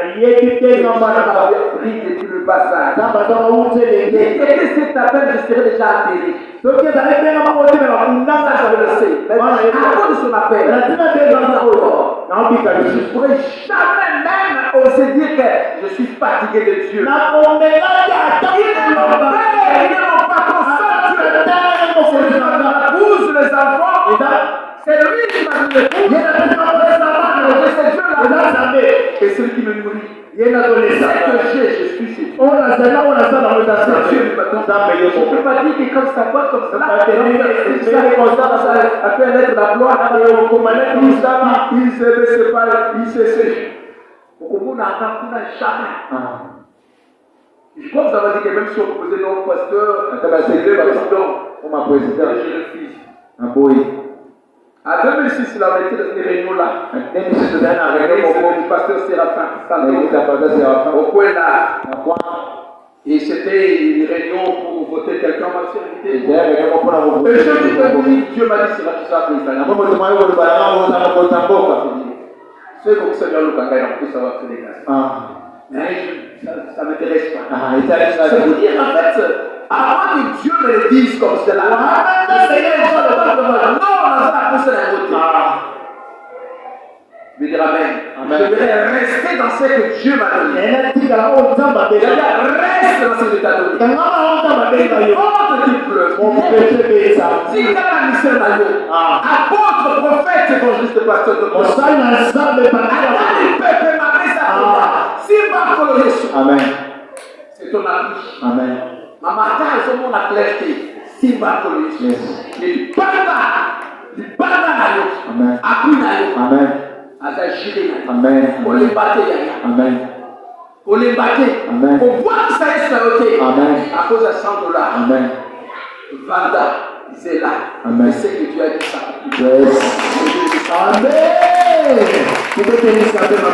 pris depuis le bazar. Et dès cet appel, je serai déjà atterri. Ça, je le sais. Mais à cause de son appel, je ne pourrai jamais même oser dire que je suis fatigué de Dieu. Il est mon père, il est mon patron, seul Dieu. C'est lui qui m'a épouse, les enfants. C'est lui qui m'a donné l'épouse. C'est Dieu-là. Et celui qui me nourrit. C'est que je suis chez Dieu. Je ne peux pas dire que comme ça, quoi, comme cela. Ça peut être la gloire. Il se sépare, il se sèche. On n'a jamais. Je crois que ça veut dire que même si on posait nos pasteurs, c'est le président, je refuse. En 2006, il a été dans une réunion là. Le pasteur Séraphin, au coin là. Et c'était une réunion pour voter quelqu'un en maturité. Et je dis que Dieu m'a dit c'est là que ça peut faire. C'est comme ça que le Kanga est en plus, ça va se dégager. Mais ça ne m'intéresse pas. C'est pour dire en fait, avant que Dieu me le dise comme cela, non, on a la poussée d'un côté. Je vais dire Amen. Je vais rester dans ce que Dieu m'a donné. Reste dans ce que tu as donné. Autre qui pleure. Si tu as la mission d'ailleurs, apôtre, prophète, évangéliste, pasteur, docteur. Amen. C'est ton appui. Amen. Maman, c'est mon clarté. Si ma colère. Il parle. Amen. Appui. Amen. Amen. Pour les battre. Amen. Pour les battre. Amen. Pour voir que ça est sauté. Amen. À cause de $100. Amen. Vanda, c'est là. Amen. Je sais que tu as dit ça. Yes. Amen. Tu peux te laisser un peu ma